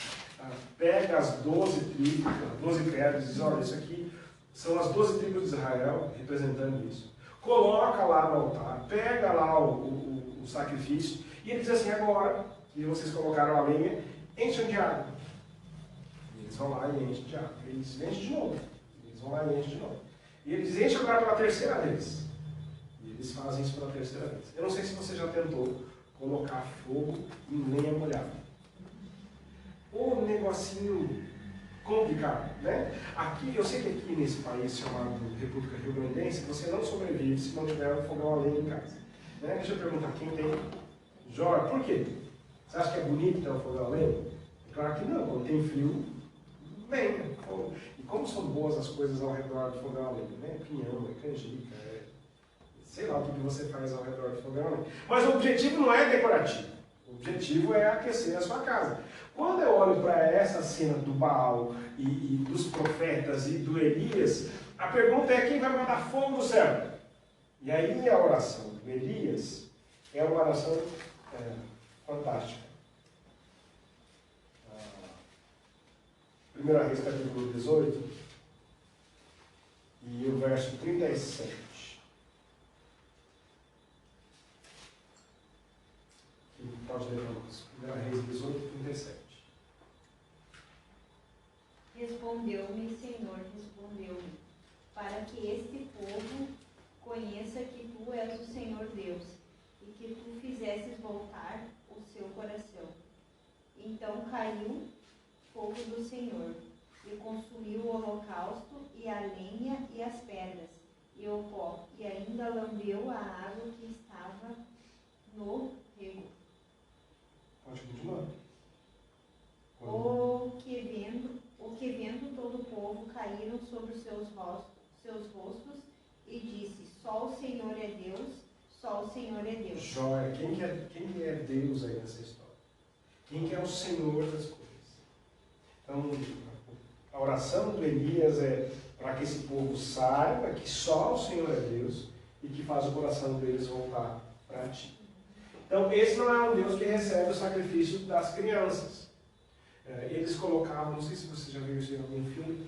pega as 12 tribos, 12 pedras e diz, olha, isso aqui são as 12 tribos de Israel representando isso. Coloca lá no altar, pega lá o sacrifício e ele diz assim, agora que vocês colocaram a lenha, enchem de água. E eles vão lá e enchem de água. Eles enchem de novo. Eles vão lá e enchem de novo. E eles enchem agora pela 3ª vez. E eles fazem isso pela 3ª vez. Eu não sei se você já tentou colocar fogo em lenha molhada. Um negocinho complicado, né? Aqui, eu sei que aqui nesse país chamado República Rio Grandense, você não sobrevive se não tiver um fogão a lenha em casa. Né? Deixa eu perguntar, quem tem? Jóia, por quê? Você acha que é bonito ter um fogão a lenha? É claro que não, quando tem frio, lenha. E como são boas as coisas ao redor do fogão a lenha, né? Pinhão, canjica, sei lá o que você faz ao redor do fogão a lenha. Mas o objetivo não é decorativo, o objetivo é aquecer a sua casa. Quando eu olho para essa cena do Baal e dos profetas e do Elias, a pergunta é quem vai mandar fogo do céu? E aí a oração do Elias é uma oração fantástica. 1 Reis capítulo 18 e o verso 37. Quem pode ler para nós? 1 Reis 18, 37. Respondeu-me, Senhor, respondeu-me, para que este povo conheça que tu és o Senhor Deus, e que tu fizesses voltar o seu coração. Então caiu fogo do Senhor, e consumiu o holocausto, e a lenha, e as pedras, e o pó, e ainda lambeu a água que estava no rego. Pode continuar. O que vendo todo o povo caíram sobre os seus rostos, e disse, só o Senhor é Deus, só o Senhor é Deus. Jóia, quem é Deus aí nessa história? Quem que é o Senhor das coisas? Então, a oração do Elias é para que esse povo saiba que só o Senhor é Deus e que faz o coração deles voltar para ti. Então, esse não é um Deus que recebe o sacrifício das crianças. Eles colocavam, não sei se você já viu isso em algum filme,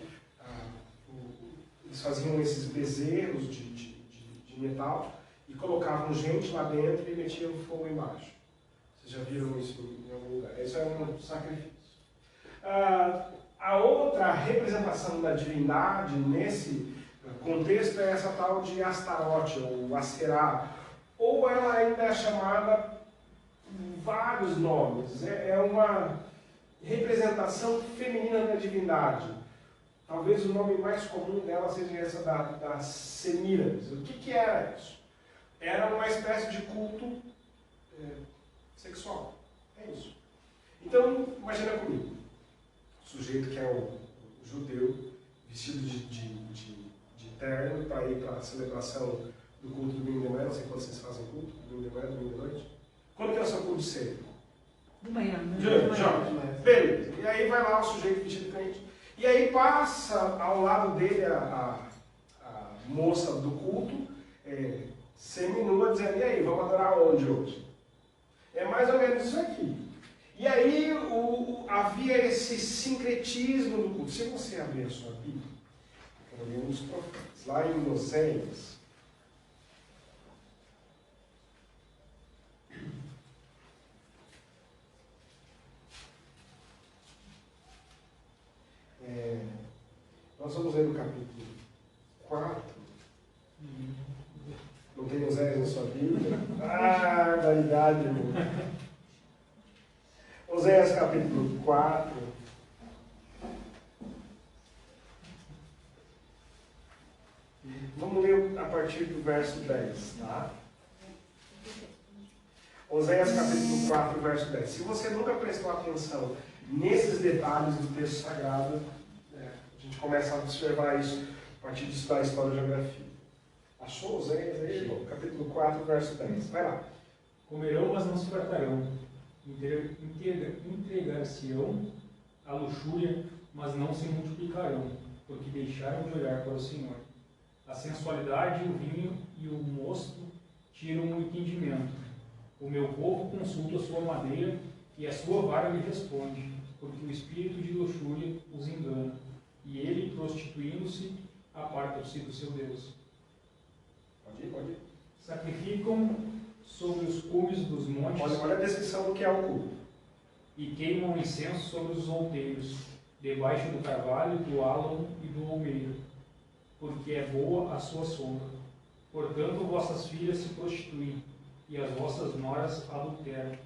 eles faziam esses bezerros de metal e colocavam gente lá dentro e metiam fogo embaixo. Vocês já viram isso em algum lugar? Isso é um sacrifício. A outra representação da divindade nesse contexto é essa tal de Astarote, ou Aserá, ou ela ainda é chamada por vários nomes. É uma representação feminina da divindade. Talvez o nome mais comum dela seja essa da Semíramis. O que era isso? Era uma espécie de culto sexual. É isso. Então, imagina comigo. O sujeito que é o judeu, vestido de terno para ir para a celebração do culto do domingo de manhã. Não sei quando vocês fazem culto, domingo de manhã, domingo de noite. Quando que é o seu culto cedo? De manhã, né? De manhã. Beleza. E aí vai lá o sujeito vestido de crente. E aí passa ao lado dele a moça do culto, seminua, dizendo, e aí, vamos adorar onde hoje? É mais ou menos isso aqui. E aí havia esse sincretismo do culto. Se você abrir a sua Bíblia, eu vou ler um dos profetas, lá em Oséias, nós vamos ler o capítulo 4. Não tem Oséias na sua Bíblia? Da idade, irmão. Oséias capítulo 4. Vamos ler a partir do verso 10, tá? Oséias capítulo 4, verso 10. Se você nunca prestou atenção nesses detalhes do texto sagrado, a gente começa a observar isso a partir de estudar a história e a geografia. Achou Oséias aí, irmão? Capítulo 4, verso 10. Vai lá. Comerão, mas não se fartarão. Entregar-se-ão à luxúria, mas não se multiplicarão, porque deixaram de olhar para o Senhor. A sensualidade, o vinho e o mosto tiram o entendimento. O meu povo consulta a sua madeira e a sua vara lhe responde, porque o espírito de luxúria os engana, e ele, prostituindo-se, aparta-se do seu Deus. Pode ir. Sacrificam sobre os cumes dos montes. Olha a descrição do que é o culto. E queimam incenso sobre os outeiros, debaixo do carvalho, do álamo e do almeiro, porque é boa a sua sombra. Portanto, vossas filhas se prostituem, e as vossas noras adulteram.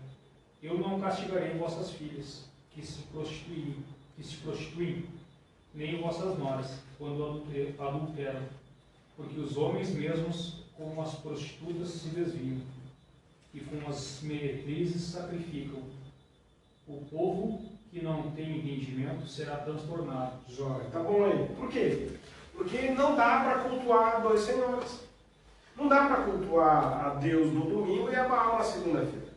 Eu não castigarei vossas filhas, que se prostituem, nem vossas noras, quando adulteram, porque os homens mesmos, como as prostitutas, se desviam, e com as meretrizes sacrificam. O povo que não tem entendimento será transtornado. Jóia, tá bom aí. Por quê? Porque não dá para cultuar dois senhores. Não dá para cultuar a Deus no domingo e a Baal na segunda-feira.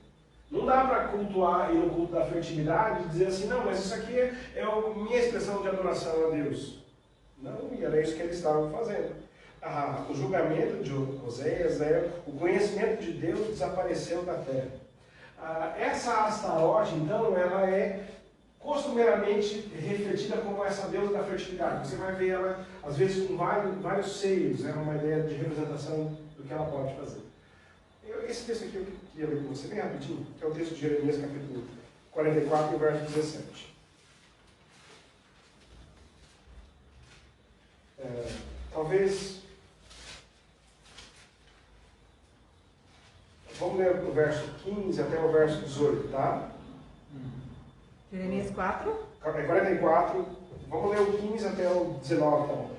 Não dá para cultuar e no culto da fertilidade dizer assim, não, mas isso aqui é a minha expressão de adoração a Deus. Não, e era isso que eles estavam fazendo. O julgamento de Oséias o conhecimento de Deus desapareceu da terra. Essa Astarote, então, ela é costumeiramente refletida como essa deusa da fertilidade. Você vai ver ela, às vezes, com vários seios, é uma ideia de representação do que ela pode fazer. Esse texto aqui eu queria ler com você bem rapidinho, que é o texto de Jeremias, capítulo 44, verso 17. Talvez... Vamos ler o verso 15 até o verso 18, tá? Jeremias 4? É 44. Vamos ler o 15 até o 19, tá bom?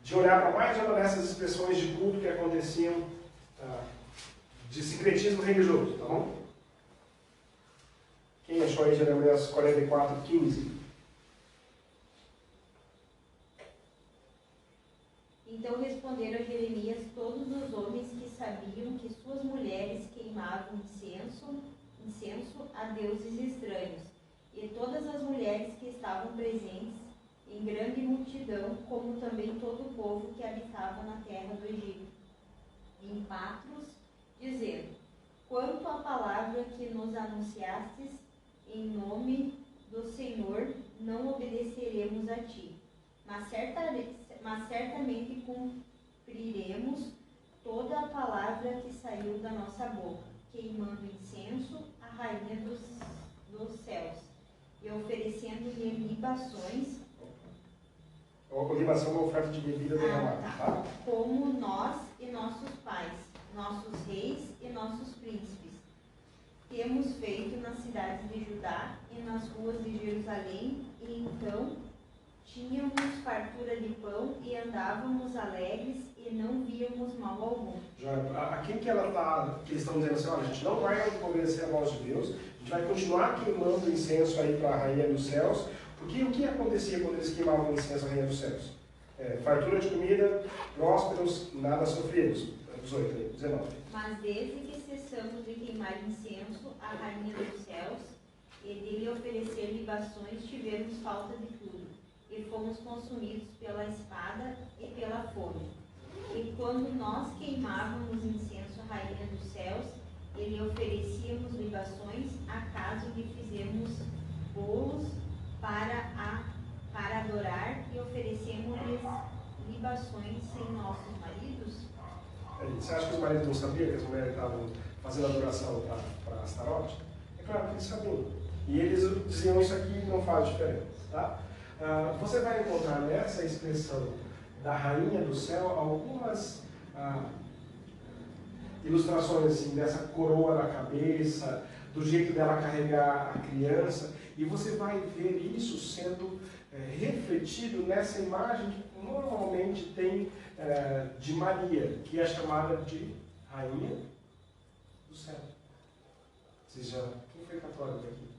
De olhar para mais uma dessas expressões de culto que aconteciam, de sincretismo religioso, tá bom? Quem achou aí Jeremias 44, 15? Então responderam a Jeremias todos os homens que sabiam que suas mulheres queimavam incenso a deuses estranhos, e todas as mulheres que estavam presentes em grande multidão, como também todo o povo que habitava na terra do Egito. em Patros, dizendo: quanto à palavra que nos anunciastes em nome do Senhor, não obedeceremos a ti, mas certamente cumpriremos toda a palavra que saiu da nossa boca, queimando incenso à rainha dos céus e oferecendo-lhe libações. A libação é uma oferta de bebida derramada, tá? Como nós e nossos pais, nossos reis e nossos príncipes, temos feito nas cidades de Judá e nas ruas de Jerusalém, e então tínhamos fartura de pão e andávamos alegres e não víamos mal algum. A quem que eles estão dizendo assim, olha, a gente não vai obedecer a voz de Deus, a gente vai continuar queimando incenso aí para a rainha dos céus, porque o que acontecia quando eles queimavam incenso à rainha dos céus? Fartura de comida, prósperos, nada sofridos. 18 aí, 19. Mas desde que cessamos de queimar incenso à rainha dos céus e de lhe oferecer libações, tivemos falta de tudo, e fomos consumidos pela espada e pela fome. E quando nós queimávamos incenso à rainha dos céus e lhe oferecíamos libações, acaso lhe fizemos bolos para adorar e oferecemos-lhes libações sem nossos maridos? Você acha que os maridos não sabiam que as mulheres estavam fazendo adoração para Astarote? É claro que eles sabiam. E eles diziam isso aqui não faz diferença. Tá? Você vai encontrar nessa expressão da rainha do céu algumas ilustrações assim, dessa coroa na cabeça, do jeito dela carregar a criança, e você vai ver isso sendo refletido nessa imagem que normalmente tem de Maria, que é chamada de rainha do céu. Quem foi católico aqui?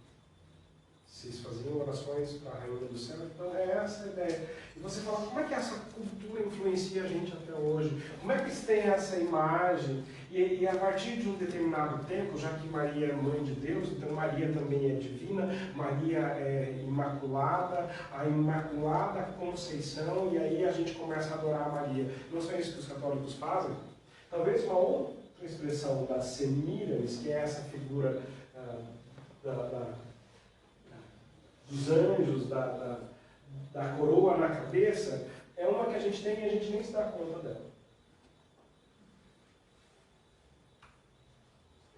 Vocês faziam orações para a rainha do céu, então é essa a ideia. E você fala, como é que essa cultura influencia a gente até hoje? Como é que eles têm essa imagem? E a partir de um determinado tempo, já que Maria é mãe de Deus, então Maria também é divina, Maria é imaculada, a Imaculada Conceição, e aí a gente começa a adorar a Maria. Não só isso que os católicos fazem. Talvez uma outra expressão da Semíramis, que é essa figura dos anjos, da coroa na cabeça, é uma que a gente tem e a gente nem se dá conta dela.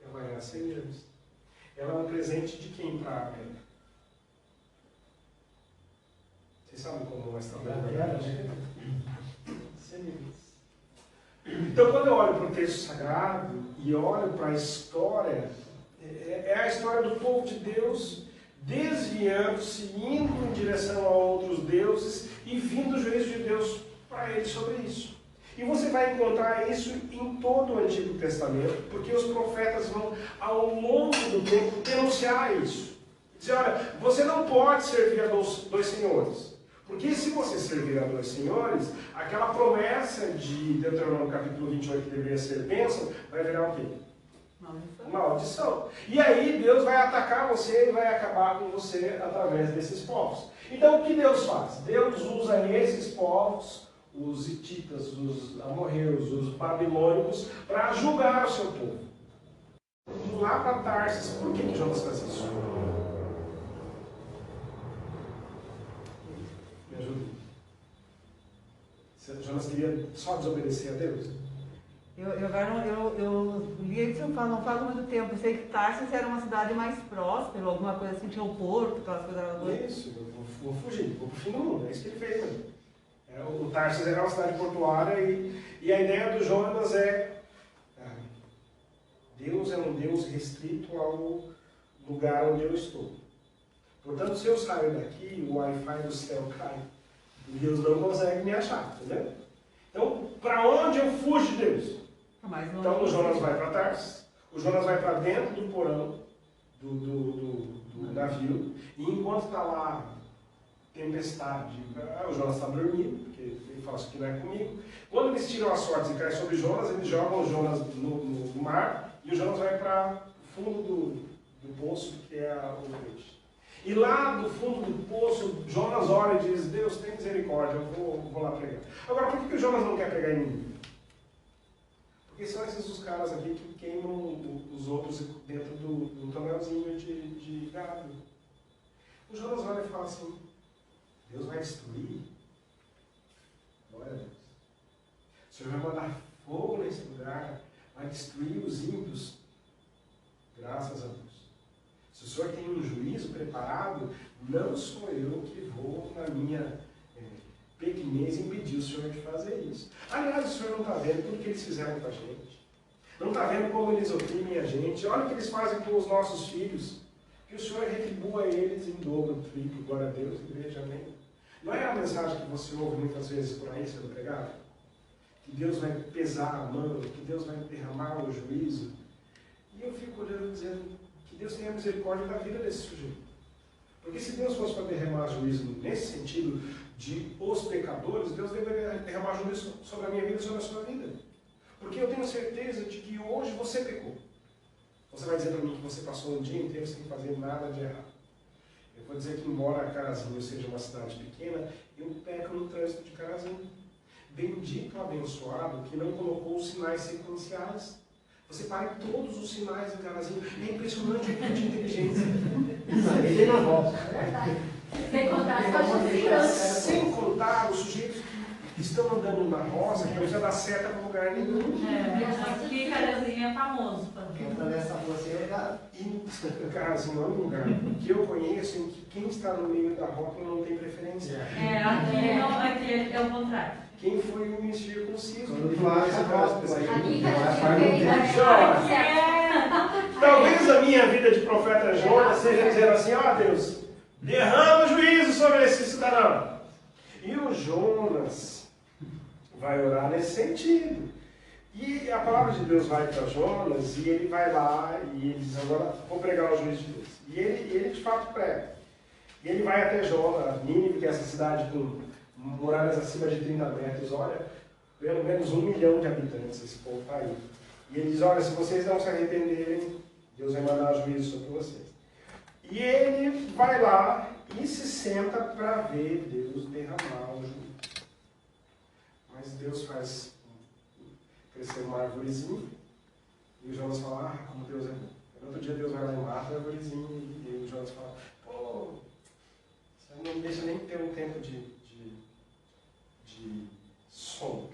Ela é a Semíramis. Ela é um presente de quem para a América? Vocês sabem como é essa Semíramis. Então, quando eu olho para o texto sagrado e olho para a história, é a história do povo de Deus desviando-se, indo em direção a outros deuses e vindo o juízo de Deus para eles sobre isso. E você vai encontrar isso em todo o Antigo Testamento, porque os profetas vão, ao longo do tempo, denunciar isso. Dizer, olha, você não pode servir a dois senhores. Porque se você servir a dois senhores, aquela promessa de Deuteronômio capítulo 28, que deveria ser bênção, vai virar o quê? Maldição. E aí Deus vai atacar você e vai acabar com você através desses povos. Então o que Deus faz? Deus usa esses povos, os hititas, os amorreus, os babilônicos, para julgar o seu povo. Lá para Tarsis. Por que Jonas faz isso? Me ajude. Jonas queria só desobedecer a Deus? Eu li isso não faz muito tempo. Eu sei que Tarsis era uma cidade mais próspera, alguma coisa assim, tinha o porto, aquelas coisas. Isso, eu vou fugir, vou pro fim do mundo, é isso que ele fez mesmo. O Tarsis era uma cidade portuária e a ideia do Jonas é Deus é um Deus restrito ao lugar onde eu estou. Portanto, se eu saio daqui, o Wi-Fi do céu cai. E Deus não consegue me achar, entendeu? Então, para onde eu fujo de Deus? Então o Jonas vai para Tarsis, o Jonas vai para dentro do porão do navio, e enquanto está lá tempestade, o Jonas está dormindo, porque ele fala, isso aqui não é comigo. Quando eles tiram as sortes e caem sobre Jonas, eles jogam o Jonas no mar, e o Jonas vai para o fundo do poço, que é o peixe. E lá do fundo do poço, Jonas olha e diz, Deus, tem misericórdia, eu vou lá pregar. Agora, por que o Jonas não quer pregar em mim? Porque são esses os caras aqui que queimam os outros dentro do tonelzinho de gado. O Jonas olha e fala assim, Deus vai destruir? Glória a Deus. O Senhor vai mandar fogo nesse lugar, vai destruir os ímpios. Graças a Deus. Se o Senhor tem um juízo preparado, não sou eu que vou, na minha pequenez, impedir o Senhor de fazer isso. Aliás, o Senhor não está vendo tudo que eles fizeram com a gente. Não está vendo como eles oprimem a gente. Olha o que eles fazem com os nossos filhos. Que o Senhor retribua eles em dobro, triplo. Glória a Deus, igreja, amém. Não é a mensagem que você ouve muitas vezes por aí sendo pregada? Que Deus vai pesar a mão, que Deus vai derramar o juízo. E eu fico olhando e dizendo que Deus tenha misericórdia da vida desse sujeito. Porque se Deus fosse para derramar juízo nesse sentido de os pecadores, Deus deveria derramar juízo sobre a minha vida e sobre a sua vida. Porque eu tenho certeza de que hoje você pecou. Você vai dizer para mim que você passou um dia inteiro sem fazer nada de errado. Eu vou dizer que, embora Carazinho seja uma cidade pequena, eu peco no trânsito de Carazinho. Bendito, abençoado, que não colocou os sinais sequenciais. Você para em todos os sinais em Carazinho. É impressionante o tipo de inteligência. Ele na volta. Sem contar as coisas. Sem contar os sujeitos que estão andando na roça, que não precisa dar seta para lugar nenhum. Aqui Carazinho é famoso. Quem atravessa a rua assim é gado. E Carazinho é um lugar que eu conheço em que quem está no meio da rótula não tem preferência. Aqui é o contrário. Quem foi o incircunciso? Quando faz a próxima, Aqui Talvez a minha vida de profeta Jonas seja dizer assim, ó Deus, derrama juízo sobre esse cidadão. E o Jonas vai orar nesse sentido. E a palavra de Deus vai para Jonas e ele vai lá e ele diz, agora vou pregar o juízo de Deus. E ele de fato prega. E ele vai até Jonas, Nínive, que é essa cidade com muralhas acima de 30 metros, olha, pelo menos 1 milhão de habitantes esse povo está aí. E ele diz, olha, se vocês não se arrependerem, Deus vai mandar juízo sobre vocês. E ele vai lá e se senta para ver Deus derramar o juízo. Mas Deus faz crescer uma arvorezinha, e o Jonas fala, como Deus é bom. No outro dia Deus vai lá e mata a arvorezinha, e o Jonas fala, pô, você não deixa nem ter um tempo de sono.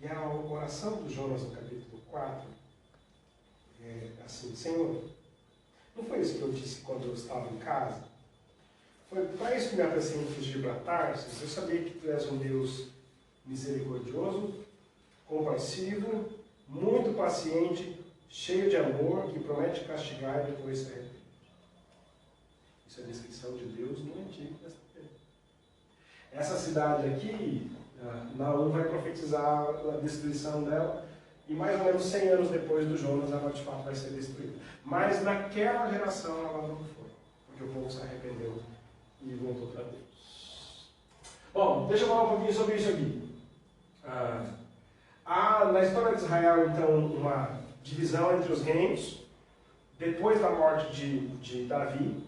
E a oração do Jonas no capítulo 4 é assim, Senhor, não foi isso que eu disse quando eu estava em casa? Foi para isso que me apressei em fugir para Tarsis? Eu sabia que tu és um Deus misericordioso, compassivo, muito paciente, cheio de amor, que promete castigar e depois se arrepende. Isso é a descrição de Deus no Antigo Testamento. Essa cidade aqui, Naum vai profetizar a destruição dela, e mais ou menos 100 anos depois do Jonas, ela de fato vai ser destruída. Mas naquela geração ela não foi, porque o povo se arrependeu e voltou para Deus. Bom, deixa eu falar um pouquinho sobre isso aqui. Há na história de Israel, então, uma divisão entre os reinos, depois da morte de Davi,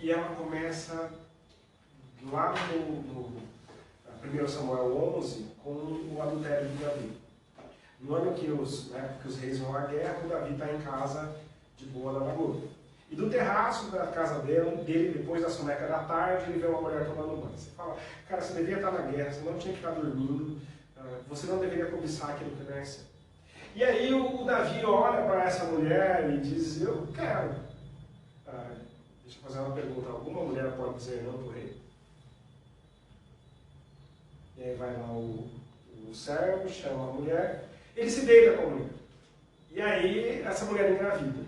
e ela começa lá no 1 Samuel 11, com o adultério de Davi. No ano que os reis vão à guerra, o Davi está em casa de boa na lagoa. E do terraço da casa dele, depois da soneca da tarde, ele vê uma mulher tomando banho. Você fala, cara, você devia estar na guerra, você não tinha que estar dormindo, você não deveria cobiçar aquilo que não é seu. E aí o Davi olha para essa mulher e diz, eu quero. Deixa eu fazer uma pergunta, alguma mulher pode dizer não para o rei? E aí vai lá o servo, chama a mulher, ele se deita com a mulher. E aí essa mulher engravida.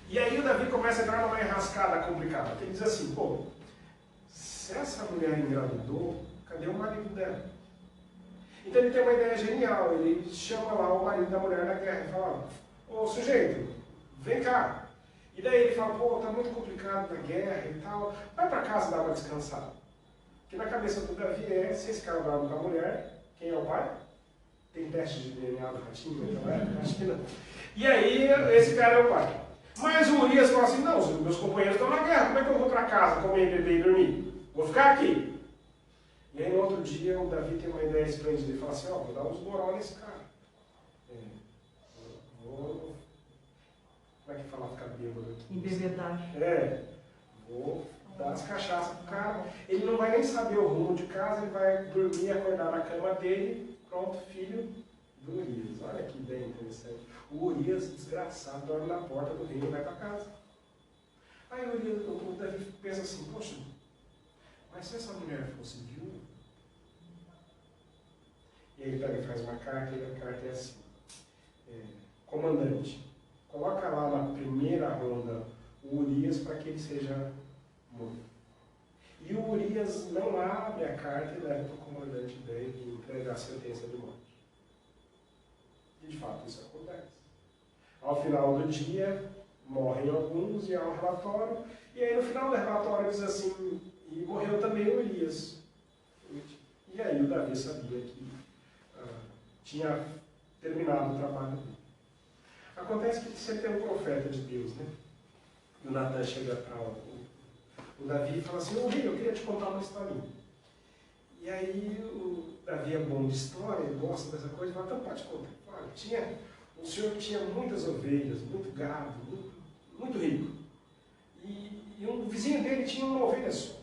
E aí o Davi começa a entrar numa enrascada complicada. Porque ele diz assim, pô, se essa mulher engravidou, cadê o marido dela? Então ele tem uma ideia genial, ele chama lá o marido da mulher na guerra e fala, ô sujeito, vem cá. E daí ele fala, pô, tá muito complicado na guerra e tal, vai pra casa dar uma descansada. Porque na cabeça do Davi se esse cara dorme com a mulher, quem é o pai? Tem teste de DNA do ratinho, então acho que não. E aí esse cara é o pai. Mas o Urias fala assim, não, os meus companheiros estão na guerra, como é que eu vou para casa, comer, beber e dormir? Vou ficar aqui. E aí no outro dia o Davi tem uma ideia esplêndida e fala assim, ó, vou dar uns goró nesse cara. Vou... Como é que fala ficar bêbado aqui? Embebedar. Vou dar as cachaças pro cara. Ele não vai nem saber o rumo de casa, ele vai dormir e acordar na cama dele. Pronto, filho do Urias. Olha que ideia interessante. O Urias, desgraçado, dorme na porta do reino e vai para casa. Aí o Davi pensa assim, poxa, mas se essa mulher fosse viúva? E ele pega e faz uma carta, e a carta é assim. Comandante, coloca lá na primeira ronda o Urias para que ele seja morto. E o Urias não abre a carta e leva para o comandante dele entregar a sentença de morte. E de fato isso acontece. Ao final do dia, morrem alguns e há um relatório. E aí no final do relatório diz assim, e morreu também o Urias. E aí o Davi sabia que tinha terminado o trabalho dele. Acontece que você tem um profeta de Deus, né? E o Natan chega para o Davi e fala assim, ô rei, eu queria te contar uma historinha. E aí o Davi é bom de história, ele gosta dessa coisa, e fala, então pode contar. Olha, tinha um senhor que tinha muitas ovelhas, muito gado, muito rico. E um vizinho dele tinha uma ovelha só.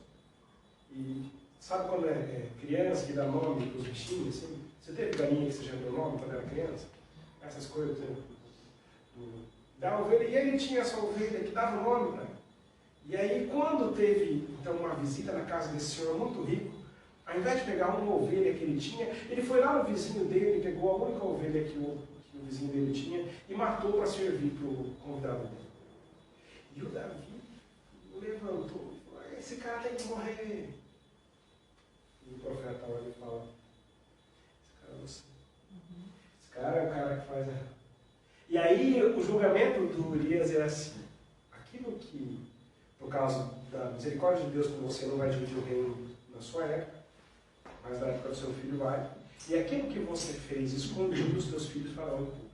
E sabe quando é criança que dá nome para os bichinhos, assim? Você teve galinha que você já deu nome quando era criança? Essas coisas, né? Da ovelha. E ele tinha essa ovelha que dava o nome para ele. E aí quando teve então uma visita na casa desse senhor muito rico, ao invés de pegar uma ovelha que ele tinha, ele foi lá no vizinho dele, pegou a única ovelha que o vizinho dele tinha e matou para servir para o convidado dele. E o Davi levantou e falou, esse cara tem que morrer. E o profeta olha e fala, esse cara é você. Esse cara é o cara que faz errado. E aí o julgamento do Urias é assim, aquilo que, por causa da misericórdia de Deus com você, não vai dividir o reino na sua época, mas na época do seu filho vai. E aquilo que você fez escondido, os teus filhos farão em público.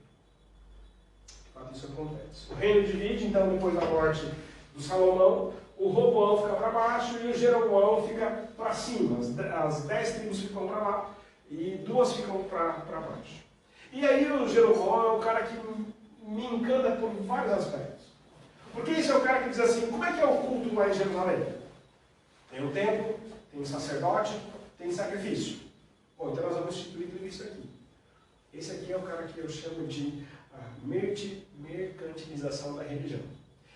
De fato, isso acontece. O reino divide, então, depois da morte do Salomão, o Roboão fica para baixo e o Jeroboão fica para cima. As 10 tribos ficam para lá e 2 ficam para baixo. E aí o Jeroboão é o cara que me encanta por vários aspectos. Porque esse é o cara que diz assim, como é que é o culto lá em Jerusalém? Tem um templo, tem um sacerdote, tem sacrifício. Bom, então nós vamos instituir tudo isso aqui. Esse aqui é o cara que eu chamo de mercantilização da religião.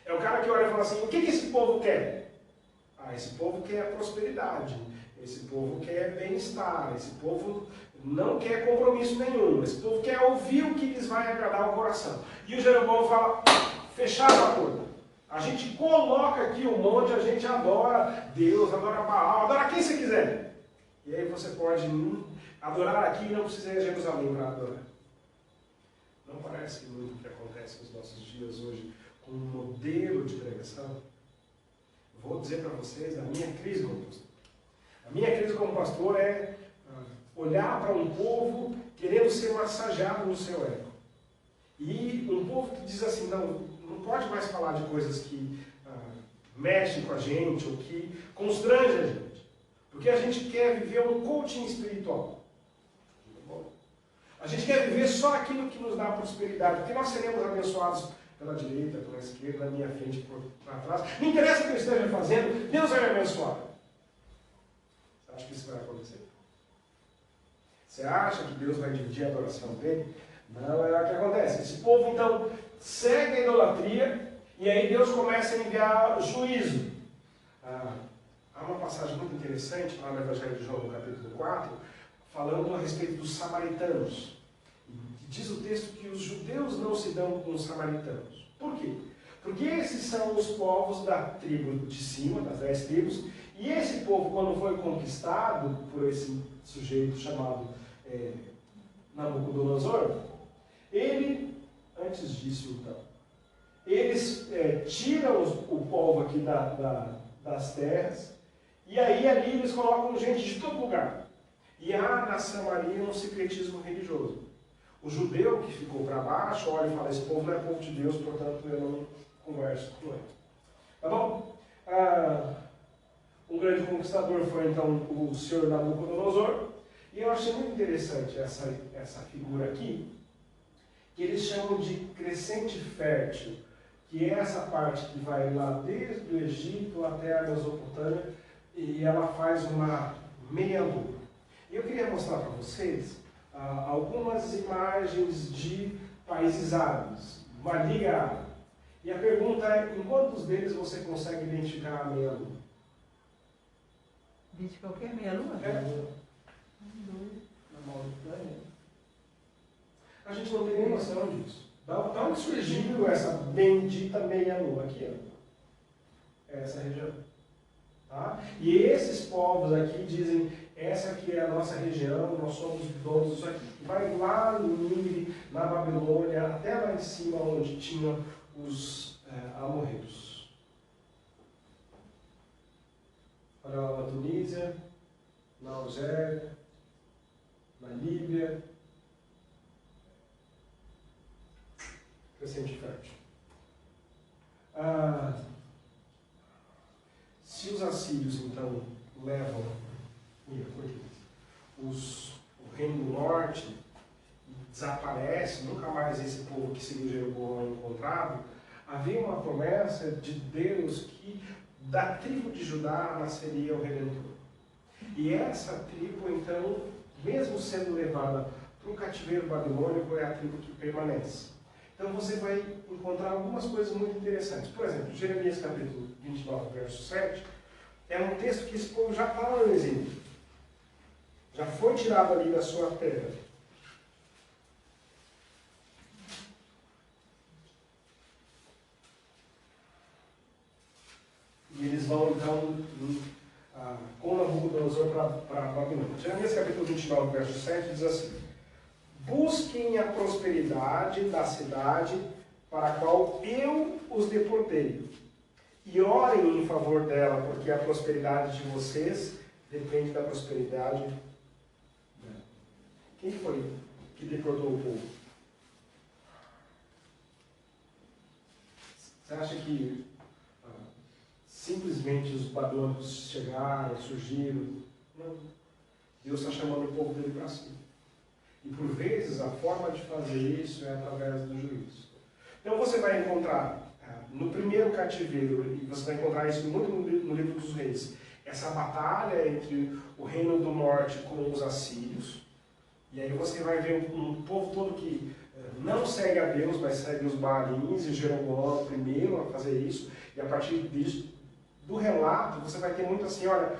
É o cara que olha e fala assim, o que esse povo quer? Esse povo quer prosperidade, esse povo quer bem-estar, esse povo não quer compromisso nenhum, esse povo quer ouvir o que lhes vai agradar o coração. E o Jeroboão fala, fechado o acordo. A gente coloca aqui um monte, a gente adora Deus, adora Baal, adora quem você quiser. E aí você pode adorar aqui e não precisa ir a Jerusalém para adorar. Não parece muito o que acontece nos nossos dias hoje com um modelo de pregação? Vou dizer para vocês a minha crise como pastor. A minha crise como pastor é olhar para um povo querendo ser massageado no seu ego. E um povo que diz assim, não pode mais falar de coisas que mexem com a gente ou que constrangem a gente. Porque a gente quer viver um coaching espiritual. A gente quer viver só aquilo que nos dá prosperidade, porque nós seremos abençoados pela direita, pela esquerda, na minha frente, por trás. Não interessa o que eu esteja fazendo, Deus vai me abençoar. Você acha que isso vai acontecer? Você acha que Deus vai dividir a adoração dele? Não é o que acontece. Esse povo, então, segue a idolatria e aí Deus começa a enviar juízo. Há uma passagem muito interessante lá no Evangelho de João, no capítulo 4, falando a respeito dos samaritanos. Diz o texto que os judeus não se dão com os samaritanos. Por quê? Porque esses são os povos da tribo de cima, das 10 tribos, e esse povo, quando foi conquistado por esse sujeito chamado Nabucodonosor, ele, antes disso então, eles tiram o povo aqui das terras, e aí ali eles colocam gente de todo lugar. E há na Samaria um secretismo religioso. O judeu que ficou para baixo olha e fala, esse povo não é povo de Deus, portanto eu não converso com ele. Tá bom? Um grande conquistador foi então o senhor Nabucodonosor. E eu achei muito interessante essa figura aqui, que eles chamam de crescente fértil, que é essa parte que vai lá desde o Egito até a Mesopotâmia, e ela faz uma meia lua. E eu queria mostrar para vocês algumas imagens de países árabes, uma liga árabe. E a pergunta é, em quantos deles você consegue identificar a meia lua? Identificar o que é meia lua? Na Mauritânia. A gente não tem nem noção disso. Da onde surgiu essa bendita meia-lua aqui? Ó? Essa região. Tá? E esses povos aqui dizem, essa aqui é a nossa região, nós somos donos disso aqui. Vai lá no Nínive, na Babilônia, até lá em cima onde tinham os amorreus. Olha lá na Tunísia, na Algéria, na Líbia. Crescente fértil. Se os assírios, então, levam o reino do norte, desaparece, nunca mais esse povo que seguiu Jeroboão é encontrado, havia uma promessa de Deus que da tribo de Judá nasceria o Redentor. E essa tribo, então, mesmo sendo levada para o cativeiro babilônico, é a tribo que permanece. Então você vai encontrar algumas coisas muito interessantes. Por exemplo, Jeremias capítulo 29, verso 7, é um texto que esse povo já está no exílio. Já foi tirado ali da sua terra. E eles vão então com Nabucodonosor para Babilônia. Jeremias capítulo 29, verso 7 diz assim: busquem a prosperidade da cidade para a qual eu os deportei, e orem em favor dela, porque a prosperidade de vocês depende da prosperidade dela. Quem foi que deportou o povo? Você acha que simplesmente os babilônicos chegaram, surgiram? Não. Deus está chamando o povo dele para si. E por vezes a forma de fazer isso é através do juízo. Então você vai encontrar no primeiro cativeiro, e você vai encontrar isso muito no livro dos reis, essa batalha entre o reino do norte com os assírios. E aí você vai ver um povo todo que não segue a Deus, mas segue os Baalins, e Jeroboão primeiro a fazer isso. E a partir disso, do relato, você vai ter muito assim, olha,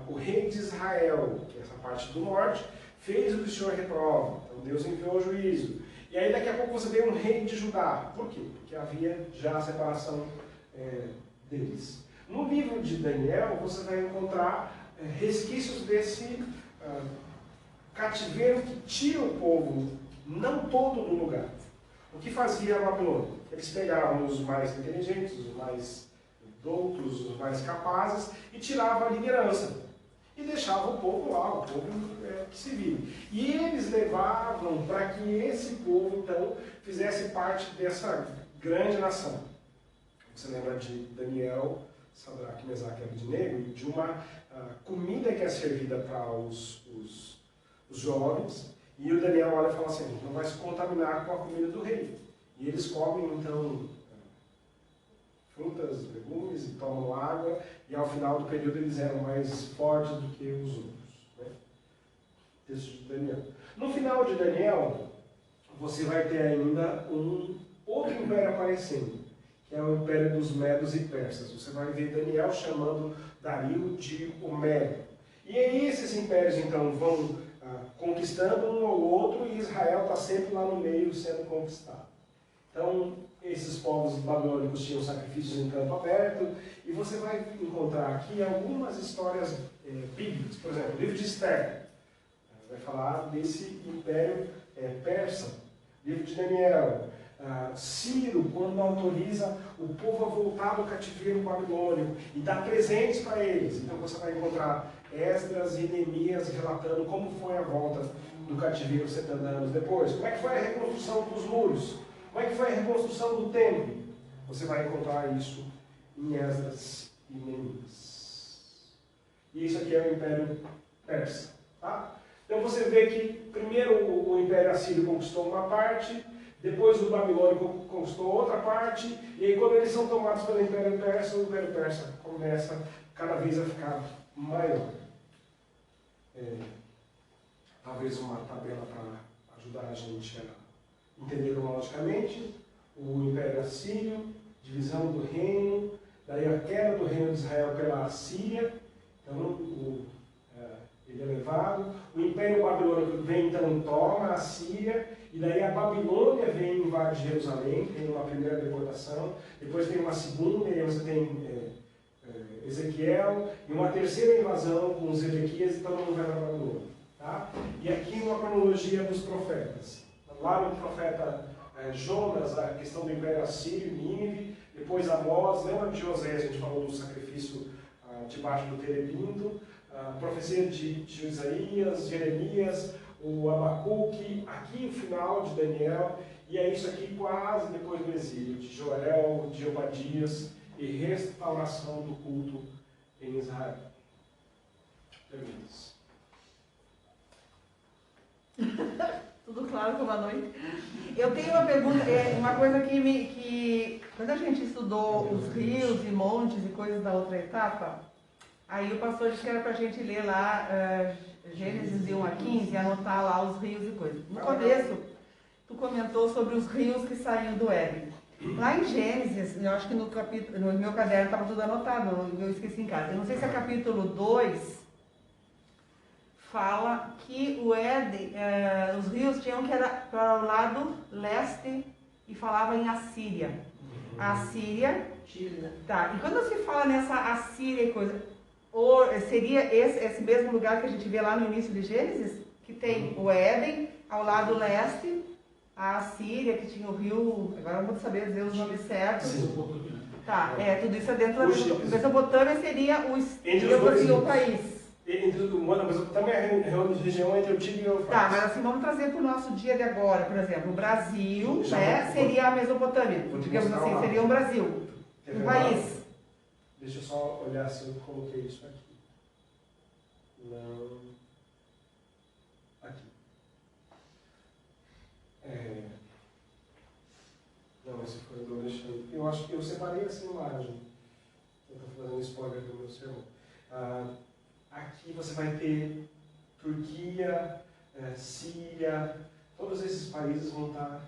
o rei de Israel, que é essa parte do norte, fez o que o Senhor reprova. Então Deus enviou o juízo. E aí daqui a pouco você vê um rei de Judá. Por quê? Porque havia já a separação deles. No livro de Daniel, você vai encontrar resquícios desse cativeiro que tira o povo, não todo do lugar. O que fazia a Babilônia? Eles pegavam os mais inteligentes, os mais doutos, os mais capazes, e tiravam a liderança. E deixavam o povo lá, o povo que se vire. E eles levavam para que esse povo, então, fizesse parte dessa grande nação. Você lembra de Daniel, Sadraque, Mesaque e Abednego, e de uma comida que é servida para os jovens. E o Daniel olha e fala assim: não vai se contaminar com a comida do rei. E eles comem, então, frutas, legumes e tomam água, e ao final do período eles eram mais fortes do que os outros. Né? Texto de Daniel. No final de Daniel, você vai ter ainda um outro império aparecendo, que é o império dos Medos e Persas. Você vai ver Daniel chamando Dario de o Medo. E aí esses impérios então vão conquistando um ao outro, e Israel está sempre lá no meio sendo conquistado. Então, esses povos babilônicos tinham sacrifícios em campo aberto, e você vai encontrar aqui algumas histórias bíblicas. Por exemplo, o livro de Esther vai falar desse império persa. O livro de Daniel. Ciro, quando autoriza o povo a voltar do cativeiro babilônico e dá presentes para eles. Então você vai encontrar Esdras e Neemias relatando como foi a volta do cativeiro 70 anos depois. Como é que foi a reconstrução dos muros? Como é que foi a reconstrução do templo? Você vai encontrar isso em Esdras e Neemias. e isso aqui é o Império Persa. Tá? Então você vê que primeiro o Império Assírio conquistou uma parte, depois o Babilônico conquistou outra parte, e aí quando eles são tomados pelo Império Persa, o Império Persa começa cada vez a ficar maior. Talvez uma tabela para ajudar a gente a entender cronologicamente. O Império Assírio, divisão do reino, daí a queda do reino de Israel pela Assíria, então ele é levado. O Império Babilônico vem então toma a Síria, e daí a Babilônia vem e invade Jerusalém, tem uma primeira deportação, depois tem uma segunda, e aí você tem Ezequiel, e uma terceira invasão com os Ezequias, e todo mundo vai para a Babilônia. Tá? E aqui uma cronologia dos profetas. Lá no profeta Jonas, a questão do Império Assírio, Nínive, depois Amós, lembra de José, a gente falou do sacrifício debaixo do terebinto, a profecia de Isaías, Jeremias, o Abacuque, aqui o final de Daniel, e é isso aqui quase depois do exílio, de Joel, de Obadias, e restauração do culto em Israel. Perguntas? Tudo claro como a noite. Eu tenho uma pergunta, uma coisa que quando a gente estudou os rios e montes e coisas da outra etapa, aí o pastor disse que era para a gente ler lá Gênesis de 1 a 15 e anotar lá os rios e coisas. No começo, tu comentou sobre os rios que saíam do Éden. Lá em Gênesis, eu acho que no meu caderno estava tudo anotado, eu esqueci em casa. Eu não sei se é capítulo 2, fala que o Éden, os rios tinham que ir para o lado leste e falava em Assíria. A Assíria, tá, e quando se fala nessa Assíria e coisa, seria esse mesmo lugar que a gente vê lá no início de Gênesis? Que tem o Éden ao lado leste, a Assíria, que tinha o rio, agora vamos saber dizer os nomes certos. Tá, tudo isso é dentro da Mesopotâmia, seria o país. Mesopotâmia é a região entre o Tigre e o Eufrates. Tá, mas assim, vamos trazer para o nosso dia de agora, por exemplo, o Brasil, seria a Mesopotâmia, digamos assim, seria um Brasil, um país. Deixa eu só olhar se eu coloquei isso aqui. Não. Aqui. Não, esse foi do Alexandre. Eu acho que eu separei essa imagem. Eu estou fazendo spoiler do meu sermão. Aqui você vai ter Turquia, Síria, todos esses países vão estar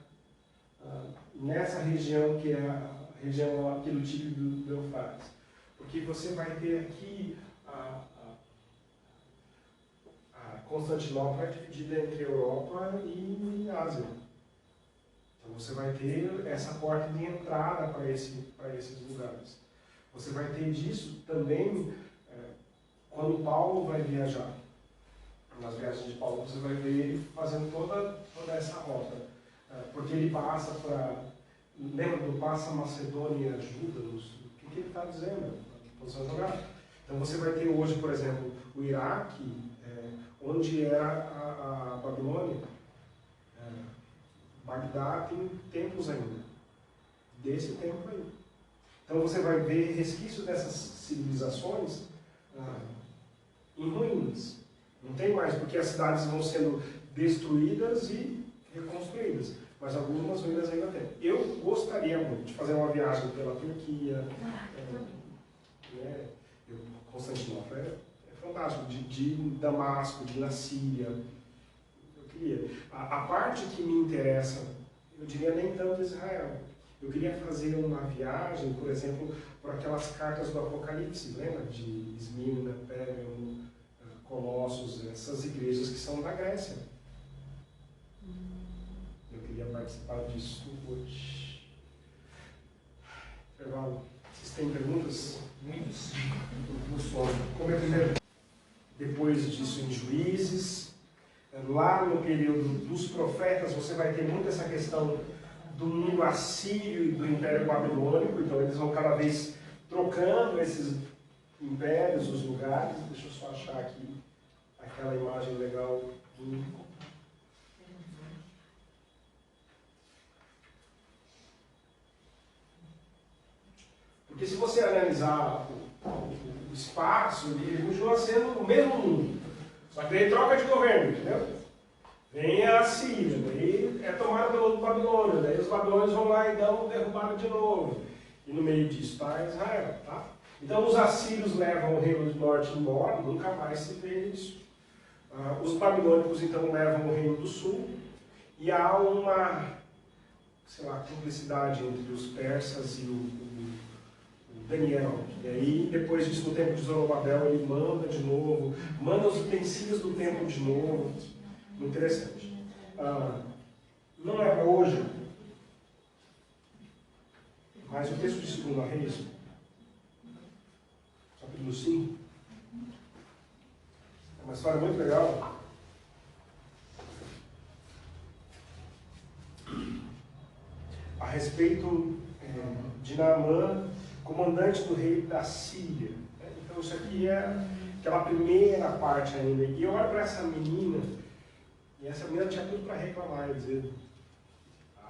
nessa região que é a região aqui do Tigre do Eufrates. Porque você vai ter aqui a Constantinopla é dividida entre Europa e Ásia. Então você vai ter essa porta de entrada para esses lugares. Você vai ter disso também quando Paulo vai viajar. Nas viagens de Paulo você vai ver ele fazendo toda essa rota. Porque ele passa para... Lembra do passa Macedônia e ajuda-nos? O que ele está dizendo? A posição geográfica. Então você vai ter hoje, por exemplo, o Iraque, onde era a Babilônia. Bagdá tem templos ainda. Desse tempo aí. Então você vai ver resquício dessas civilizações em ruínas. Não tem mais, porque as cidades vão sendo destruídas e reconstruídas. Mas algumas ruínas ainda tem. Eu gostaria muito de fazer uma viagem pela Turquia. Constantinopla é fantástico. De Damasco, de ir na Síria. Eu queria. A parte que me interessa, eu diria nem tanto Israel. Eu queria fazer uma viagem, por exemplo, por aquelas cartas do Apocalipse, lembra? De Esmirna, Pérgamo, Colossos, essas igrejas que são da Grécia. Eu queria participar disso hoje. Intervalo. Vocês têm perguntas? Muitos. Como é primeiro? Depois disso em Juízes. Lá no período dos profetas, você vai ter muito essa questão do mundo assírio e do Império Babilônico. Então eles vão cada vez trocando esses impérios, os lugares. Deixa eu só achar aqui aquela imagem legal do... Porque se você analisar o espaço, ele continua sendo o mesmo mundo. Só que daí troca de governo, entendeu? Vem a Síria, daí é tomada pelo Babilônio, daí os babilônios vão lá e dão derrubada de novo. E no meio disso está Israel, tá? Então os assírios levam o reino do norte embora, nunca mais se vê isso. Os babilônicos então levam o reino do sul, e há uma, sei lá, cumplicidade entre os persas e o Daniel. E aí, depois disso, no tempo de Zorobabel, ele manda de novo, manda os utensílios do templo de novo. Muito interessante. Não é para hoje, mas o texto de 2 Reis, capítulo 5, é uma história muito legal. A respeito de Naamã, comandante do rei da Síria. Então isso aqui é aquela primeira parte ainda. E eu olho para essa menina, e essa menina tinha tudo para reclamar, dizer,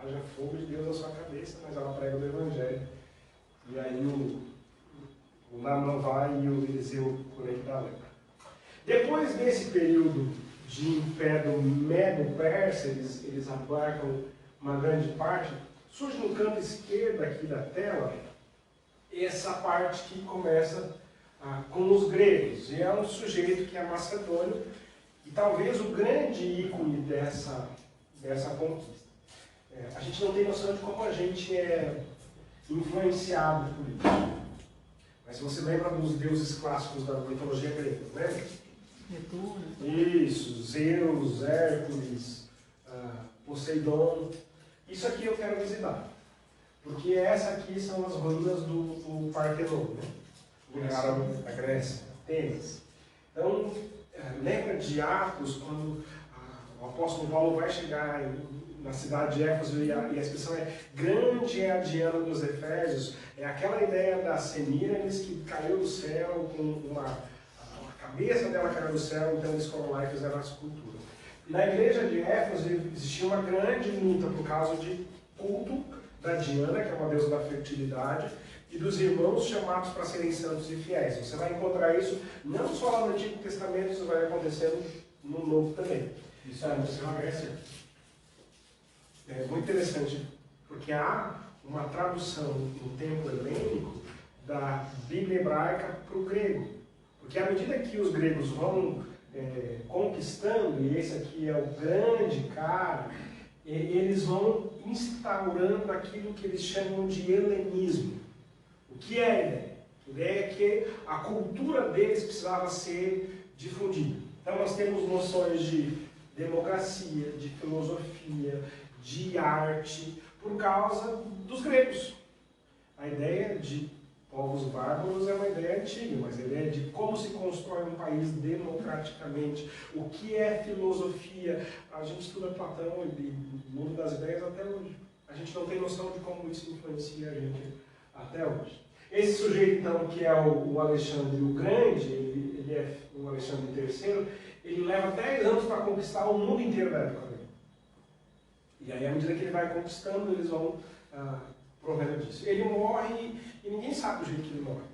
haja fogo de Deus na sua cabeça, mas ela prega o Evangelho. E aí o Naamã vai e o Eliseu por aí da lepra. Depois desse período de império Medo-Persa, eles abarcam uma grande parte, surge no canto esquerdo aqui da tela essa parte que começa com os gregos. E é um sujeito que é macedônio, e talvez o grande ícone dessa conquista. A gente não tem noção de como a gente é influenciado por isso. Mas se você lembra dos deuses clássicos da mitologia grega, lembra? Isso, Zeus, Hércules, Poseidon. Isso aqui eu quero visitar. Porque essa aqui são as ruínas do Partenon, né? Lugar da Grécia, Atenas. Então, lembra de Atos, quando o apóstolo Paulo vai chegar na cidade de Éfeso e a expressão é grande é a Diana dos Efésios, é aquela ideia da Semíramis que caiu do céu, com a cabeça dela caiu do céu, então eles foram lá e fizeram a escultura. Na igreja de Éfeso existia uma grande luta por causa de culto da Diana, que é uma deusa da fertilidade, e dos irmãos chamados para serem santos e fiéis. Você vai encontrar isso não só lá no Antigo Testamento, isso vai acontecendo no Novo também. Isso é muito interessante, porque há uma tradução no tempo helênico da Bíblia hebraica para o grego. Porque à medida que os gregos vão conquistando, e esse aqui é o grande cara, eles vão instaurando aquilo que eles chamam de helenismo. O que é a ideia? A ideia é que a cultura deles precisava ser difundida. Então nós temos noções de democracia, de filosofia, de arte, por causa dos gregos. A ideia de povos bárbaros é uma ideia antiga, mas a ideia de como se constrói um país democraticamente, o que é filosofia. A gente estuda Platão e o mundo das ideias até hoje. A gente não tem noção de como isso influencia a gente até hoje. Esse sujeito, então, que é o Alexandre o Grande, ele é o Alexandre III, ele leva 10 anos para conquistar o mundo inteiro da época dele. E aí, à medida que ele vai conquistando, eles vão provendo disso. Ele morre e ninguém sabe o jeito que ele morre.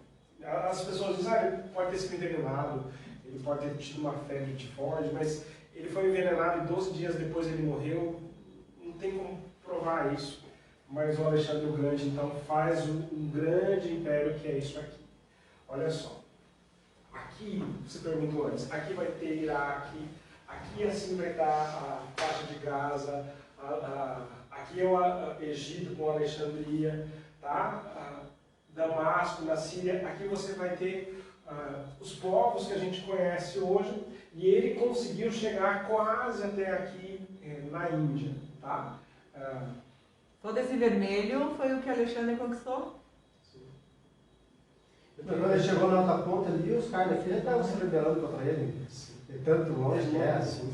As pessoas dizem, ele pode ter sido envenenado, ele pode ter tido uma febre tifoide, mas ele foi envenenado e 12 dias depois ele morreu. Não tem como provar isso. Mas o Alexandre o Grande, então, faz um grande império que é isso aqui. Olha só. Aqui, você perguntou antes, aqui vai ter Iraque, aqui assim vai dar a faixa de Gaza, aqui é o Egito com Alexandria, tá? Damasco, na Síria, aqui você vai ter os povos que a gente conhece hoje, e ele conseguiu chegar quase até aqui na Índia, tá? Todo esse vermelho foi o que Alexandre conquistou? Sim. Então, quando ele chegou na outra ponta ali, os caras daqui já estavam se rebelando contra ele. De tanto longe que é, assim.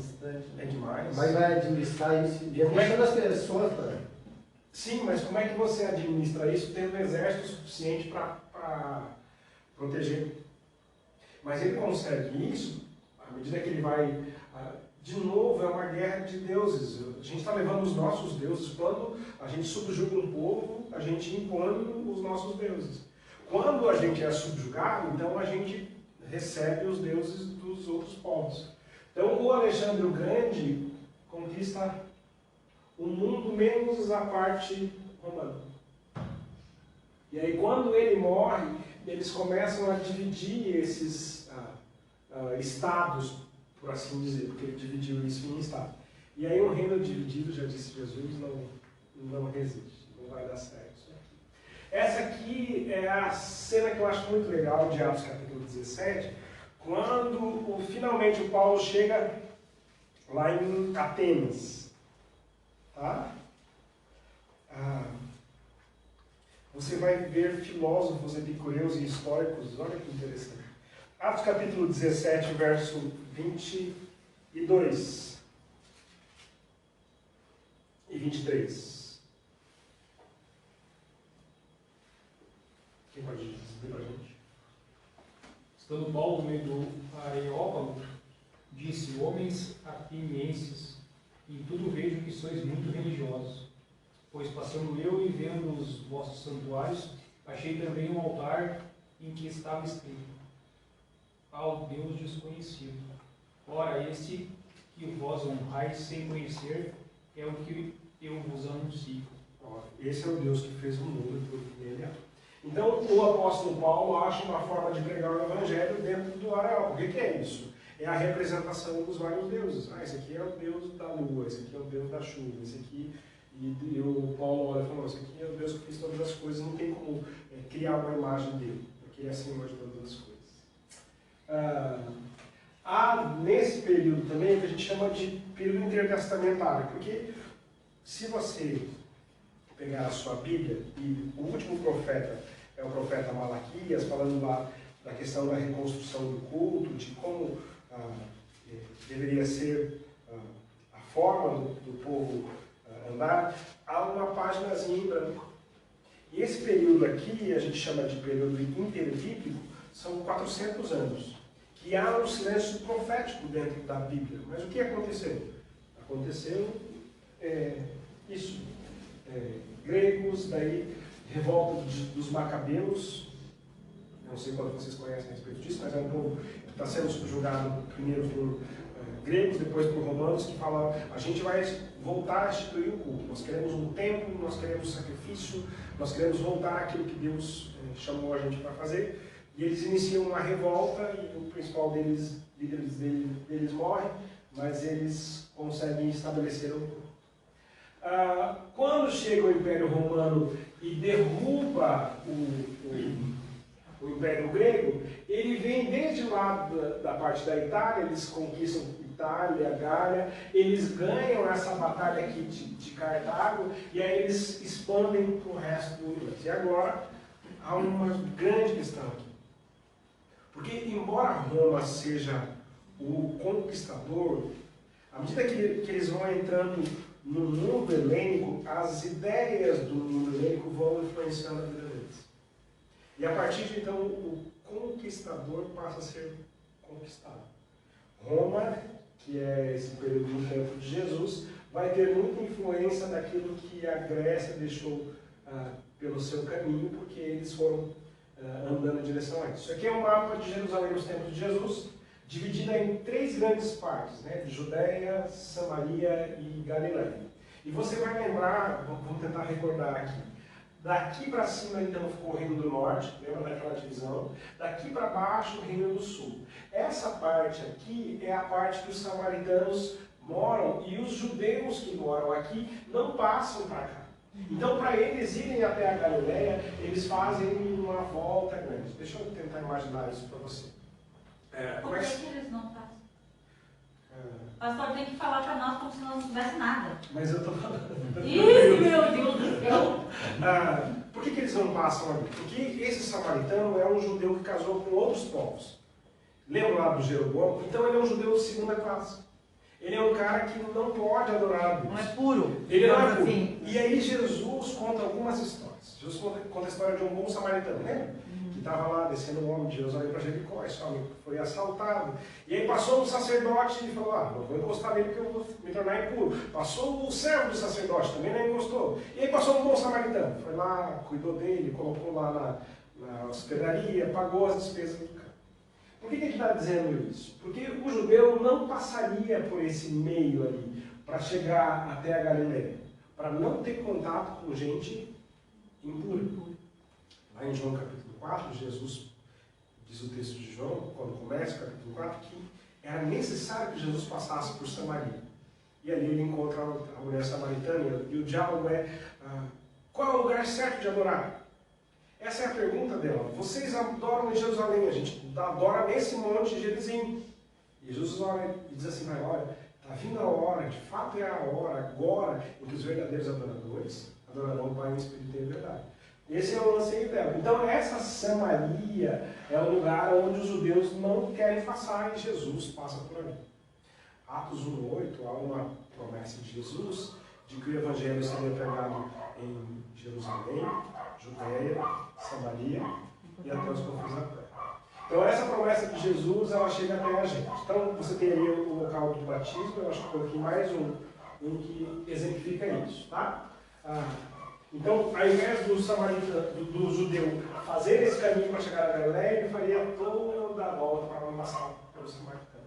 É demais. Mas vai administrar isso, deixando as pessoas, cara. Sim, mas como é que você administra isso tendo um exército suficiente para proteger? Mas ele consegue isso à medida que ele vai... De novo, é uma guerra de deuses. A gente está levando os nossos deuses. Quando a gente subjuga um povo, a gente impõe os nossos deuses. Quando a gente é subjugado, então a gente recebe os deuses dos outros povos. Então o Alexandre o Grande conquista o mundo menos a parte romana. E aí quando ele morre, eles começam a dividir esses estados, por assim dizer, porque ele dividiu isso em estado. E aí um reino dividido, já disse Jesus, não resiste, não vai dar certo isso aqui. Essa aqui é a cena que eu acho muito legal de Atos capítulo 17, quando finalmente o Paulo chega lá em Atenas. Tá? Você vai ver filósofos, epicureus e históricos, olha que interessante. Atos capítulo 17, verso 22 e 23. Quem pode dizer para a gente? Estando Paulo no meio do Areópago, disse: homens atenienses, em tudo vejo que sois muito religiosos. Pois passando eu e vendo os vossos santuários, achei também um altar em que estava escrito: ao Deus desconhecido. Ora, esse que vós honrais sem conhecer é o que eu vos anuncio. Esse é o Deus que fez o mundo e tudo que nele há. Então, o apóstolo Paulo acha uma forma de pregar o evangelho dentro do Areópago. O que é isso? É a representação dos vários deuses. Esse aqui é o Deus da lua, esse aqui é o Deus da chuva, esse aqui... E o Paulo olha e fala: esse aqui é o Deus que fez todas as coisas, não tem como criar uma imagem dele, porque ele é acima de todas as coisas. Há nesse período também o que a gente chama de período intertestamentário, porque se você pegar a sua Bíblia, e o último profeta é o profeta Malaquias, falando lá da questão da reconstrução do culto, de como deveria ser a forma do povo andar, há uma páginazinha em branco. E esse período aqui, a gente chama de período interbíblico, são 400 anos. Que há um silêncio profético dentro da Bíblia. Mas o que aconteceu? Aconteceu isso. Gregos, daí revolta dos Macabeus, não sei quanto vocês conhecem a respeito disso, mas é um povo que está sendo subjugado primeiro por gregos, depois por romanos, que falam: a gente vai voltar a instituir o culto, nós queremos um templo, nós queremos sacrifício, nós queremos voltar àquilo que Deus chamou a gente para fazer. E eles iniciam uma revolta e o principal deles morre, mas eles conseguem estabelecer o culto. Quando chega o Império Romano e derruba o Império Grego, ele vem desde lá da parte da Itália, eles conquistam Itália, Gália, eles ganham essa batalha aqui de Cartago, e aí eles expandem para o resto do universo. E agora há uma grande questão aqui. Porque embora Roma seja o conquistador, à medida que eles vão entrando no mundo helênico, as ideias do mundo helênico vão influenciando a vida deles. E a partir de então, o conquistador passa a ser conquistado. Roma, que é esse período do tempo de Jesus, vai ter muita influência daquilo que a Grécia deixou pelo seu caminho, porque eles foram andando em direção a isso. Isso aqui é um mapa de Jerusalém nos tempos de Jesus, dividida em 3 grandes partes, né? Judéia, Samaria e Galiléia. E você vai lembrar, vamos tentar recordar aqui, daqui para cima então ficou o Reino do Norte, lembra daquela divisão? Daqui para baixo o Reino do Sul. Essa parte aqui é a parte que os samaritanos moram e os judeus que moram aqui não passam para cá. Então, para eles irem até a Galiléia, eles fazem uma volta grande. Deixa eu tentar imaginar isso para você. Por que eles não passam? O pastor tem que falar para nós como se não tivesse nada. Mas eu estou falando. Ih, meu Deus do céu! Por que eles não passam ali? Porque esse samaritano é um judeu que casou com outros povos. Lembra lá do Jeroboão? Então ele é um judeu de segunda classe. Ele é um cara que não pode adorar a Deus. Não é puro. Ele não é puro. Assim. E aí Jesus conta algumas histórias. Jesus conta a história de um bom samaritano, lembra? Que estava lá descendo um homem de Jerusalém para Jericó, esse homem foi assaltado. E aí passou um sacerdote e falou: não vou encostar nele porque eu vou me tornar impuro. Passou o servo do sacerdote, também não encostou. E aí passou um bom samaritano, foi lá, cuidou dele, colocou lá na hospedaria, pagou as despesas do cara. Por que ele está dizendo isso? Porque o judeu não passaria por esse meio ali para chegar até a Galileia, para não ter contato com gente impura. Lá em João capítulo 4, Jesus diz o texto de João, quando começa o capítulo 4, que era necessário que Jesus passasse por Samaria. E ali ele encontra a mulher samaritana e o diálogo é: qual é o lugar certo de adorar? Essa é a pergunta dela. Vocês adoram em Jerusalém, a gente adora nesse monte de Gerizim. E Jesus olha e diz assim: olha, está vindo a hora, de fato é a hora, agora, em que os verdadeiros adoradores adorarão o Pai em espírito e em verdade. Esse é o anseio dela. Então essa Samaria é o lugar onde os judeus não querem passar e Jesus passa por ali. Atos 1:8, há uma promessa de Jesus de que o Evangelho seria pregado em Jerusalém, Judeia, Samaria e até os confins da terra. Então essa promessa de Jesus, ela chega até a gente. Então você tem ali o local do batismo, eu acho que coloquei mais um que exemplifica isso, tá? Então, ao invés do judeu fazer esse caminho para chegar a Galileia, ele faria toda a volta para não passar pelo samaritano.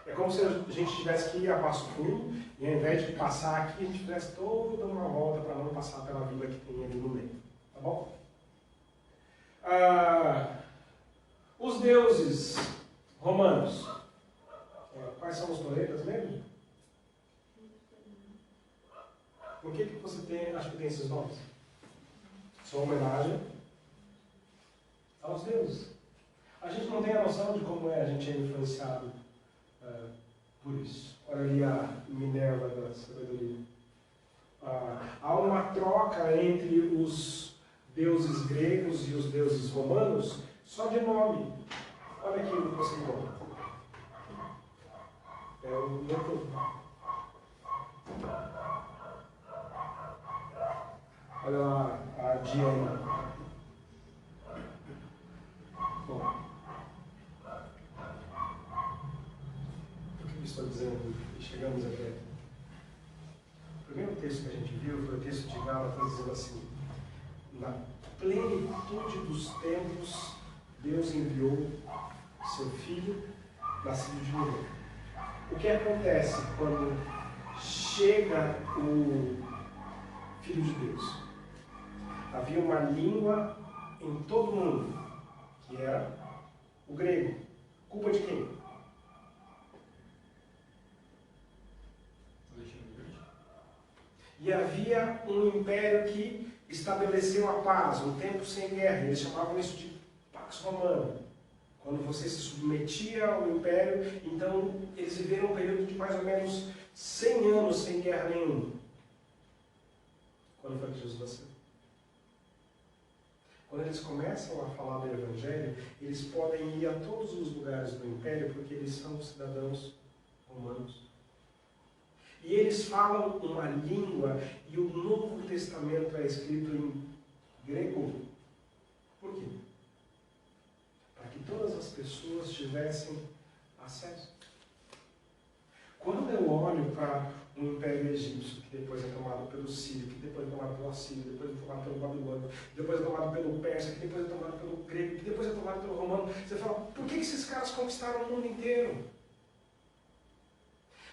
É como se a gente tivesse que ir a Passo Fundo, e ao invés de passar aqui, a gente fizesse toda uma volta para não passar pela vila que tem ali no meio. Tá bom? Os deuses romanos. Quais são os planetas mesmo? Por que você tem, acho que tem esses nomes? São homenagem aos deuses. A gente não tem a noção de como a gente é influenciado por isso. Olha ali a Minerva da sabedoria. Há uma troca entre os deuses gregos e os deuses romanos só de nome. Olha aqui o que você encontra. É o Mercúrio. Olha lá a Diana. Bom, o que eu estou dizendo? Chegamos até. O primeiro texto que a gente viu foi o texto de Gálatas dizendo assim: na plenitude dos tempos, Deus enviou seu Filho, nascido de mulher. O que acontece quando chega o Filho de Deus? Havia uma língua em todo o mundo, que era o grego. Culpa de quem? E havia um império que estabeleceu a paz, um tempo sem guerra. Eles chamavam isso de Pax Romana. Quando você se submetia ao império, então eles viveram um período de mais ou menos 100 anos sem guerra nenhuma. Quando foi que Jesus nasceu? Quando eles começam a falar do Evangelho, eles podem ir a todos os lugares do Império porque eles são cidadãos romanos. E eles falam uma língua e o Novo Testamento é escrito em grego. Por quê? Para que todas as pessoas tivessem acesso. Quando eu olho para o Império Egípcio, que depois é tomado pelo Sírio, que depois é tomado pelo Assírio, depois é tomado pelo Babilônio, depois é tomado pelo Persa, que depois é tomado pelo Grego, que depois é tomado pelo Romano, você fala, por que esses caras conquistaram o mundo inteiro?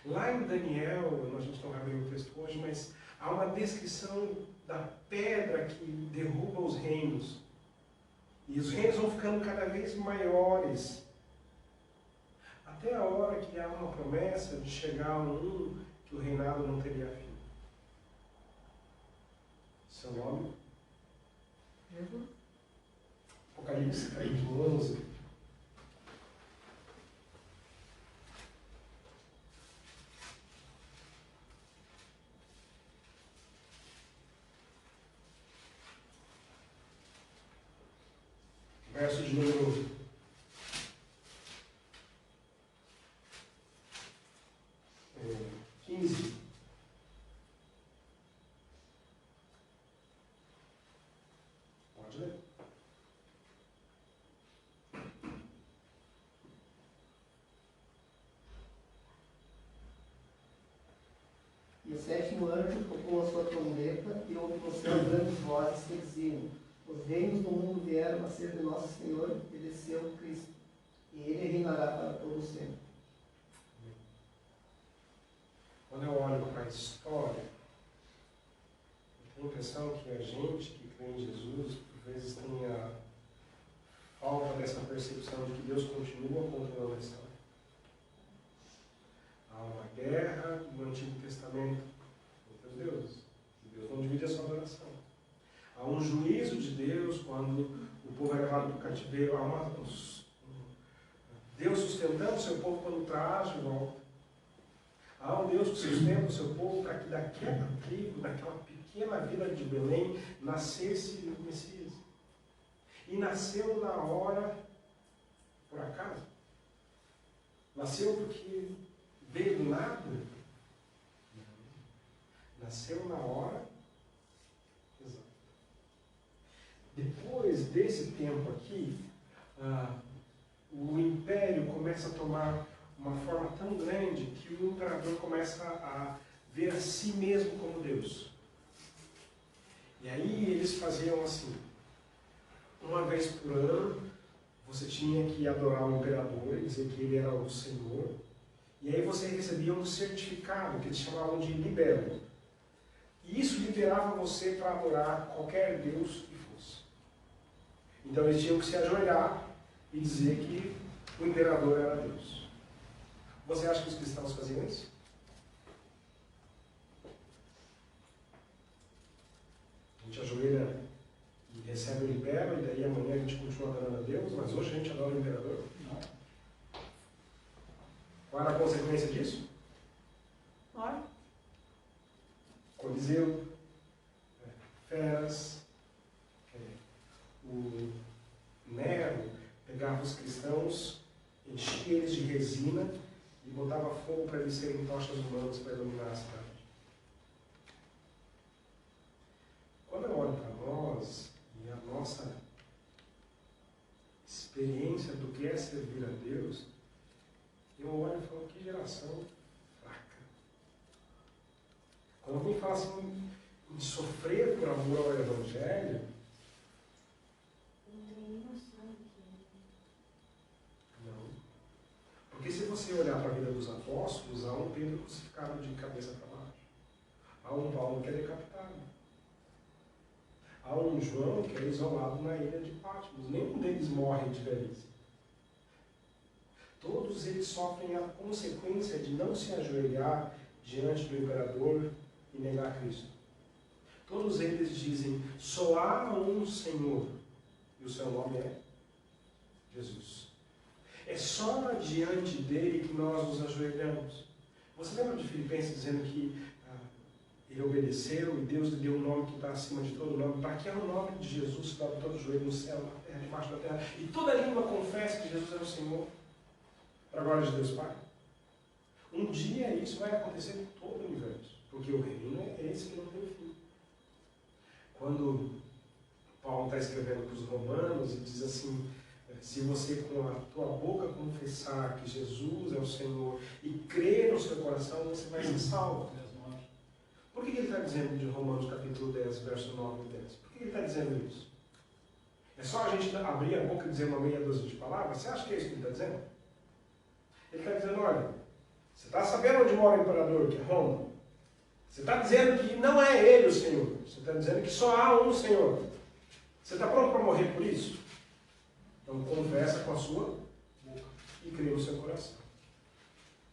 Lá em Daniel, a gente não vai abrir o texto hoje, mas há uma descrição da pedra que derruba os reinos. E os reinos vão ficando cada vez maiores. Até a hora que há uma promessa de chegar a um que o reinado não teria fim. Seu nome? Apocalipse capítulo 11. Verso de número 15. Pode ler. E o sétimo anjo tocou a sua trombeta e ouviu no céu grandes vozes que diziam: os reinos do mundo vieram a ser de nosso Senhor e de seu Cristo, e e ele reinará para todo sempre. Quando eu olho para a história, eu tenho a impressão que a gente que crê em Jesus, por vezes, tem a falta dessa percepção de que Deus continua controlando a história. Há uma guerra no Antigo Testamento entre os deuses. Deus não divide a sua adoração. Há um juízo de Deus quando o povo é levado para o cativeiro. Há Deus sustentando o seu povo quando traz de volta. Há um Deus que sustenta o seu povo para que daquela tribo, daquela pequena vila de Belém, nascesse o Messias. E nasceu na hora, por acaso. Nasceu porque veio do nada. Nasceu na hora exata. Depois desse tempo aqui, o império começa a tomar uma forma tão grande que o imperador começa a ver a si mesmo como Deus. E aí eles faziam assim: uma vez por ano você tinha que adorar o imperador e dizer que ele era o Senhor. E aí você recebia um certificado que eles chamavam de libelo. E isso liberava você para adorar qualquer Deus que fosse. Então eles tinham que se ajoelhar e dizer que o imperador era Deus. Você acha que os cristãos faziam isso? A gente ajoelha e recebe o libelo, e daí amanhã a gente continua adorando a Deus, mas hoje a gente adora o imperador? Não. Qual era a consequência disso? Olha. Coliseu, feras, o Nero pegava os cristãos, enchia eles de resina e botava fogo para eles serem tochas humanas para iluminar a cidade. Quando eu olho para nós e a nossa experiência do que é servir a Deus, eu olho e falo: que geração fraca. Quando alguém fala assim em sofrer por amor ao Evangelho, não. Porque se você olhar para a vida dos apóstolos, há um Pedro crucificado de cabeça para baixo. Há um Paulo que é decapitado. Há um João que é isolado na ilha de Patmos. Nenhum deles morre de velhice. Todos eles sofrem a consequência de não se ajoelhar diante do imperador e negar Cristo. Todos eles dizem: só há um Senhor, e o seu nome é Jesus. É só diante dele que nós nos ajoelhamos. Você lembra de Filipenses dizendo que ele obedeceu e Deus lhe deu um nome que está acima de todo nome, para que é o nome de Jesus se dobre todo o joelho no céu, na terra, debaixo da terra, e toda língua confesse que Jesus é o Senhor, para a glória de Deus Pai? Um dia isso vai acontecer com todo o universo, porque o reino é esse que não tem fim. Quando Paulo está escrevendo para os romanos e diz assim: se você com a tua boca confessar que Jesus é o Senhor e crer no seu coração, você vai ser salvo. Por que ele está dizendo de Romanos capítulo 10, verso 9 e 10? Por que ele está dizendo isso? É só a gente abrir a boca e dizer uma meia dúzia de palavras? Você acha que é isso que ele está dizendo? Ele está dizendo: olha, você está sabendo onde mora o imperador, que é Roma? Você está dizendo que não é ele o Senhor. Você está dizendo que só há um Senhor. Você está pronto para morrer por isso? Então conversa com a sua boca e crê no seu coração.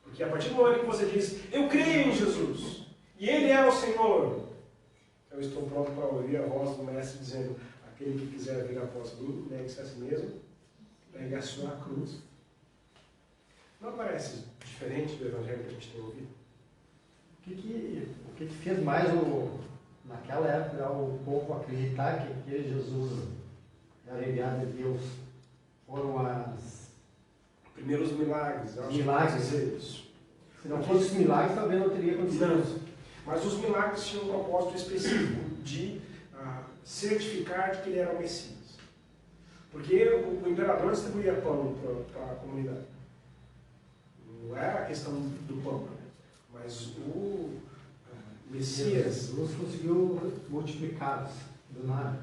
Porque a partir do momento que você diz: eu creio em Jesus e Ele é o Senhor, eu estou pronto para ouvir a voz do Mestre dizendo: aquele que quiser vir após mim, negue-se a si mesmo, pegue a sua cruz. Não parece diferente do Evangelho que a gente tem ouvido? O que fez mais naquela época o povo acreditar que aquele Jesus era enviado de Deus? Foram Primeiros milagres. Milagres. Isso. Se não fosse os milagres, talvez não teria acontecido isso. Mas os milagres tinham um propósito específico de certificar de que ele era o Messias. Porque o imperador distribuía pão para a comunidade. Não era a questão do pão, mas o Messias... Jesus conseguiu multiplicá-los do nada.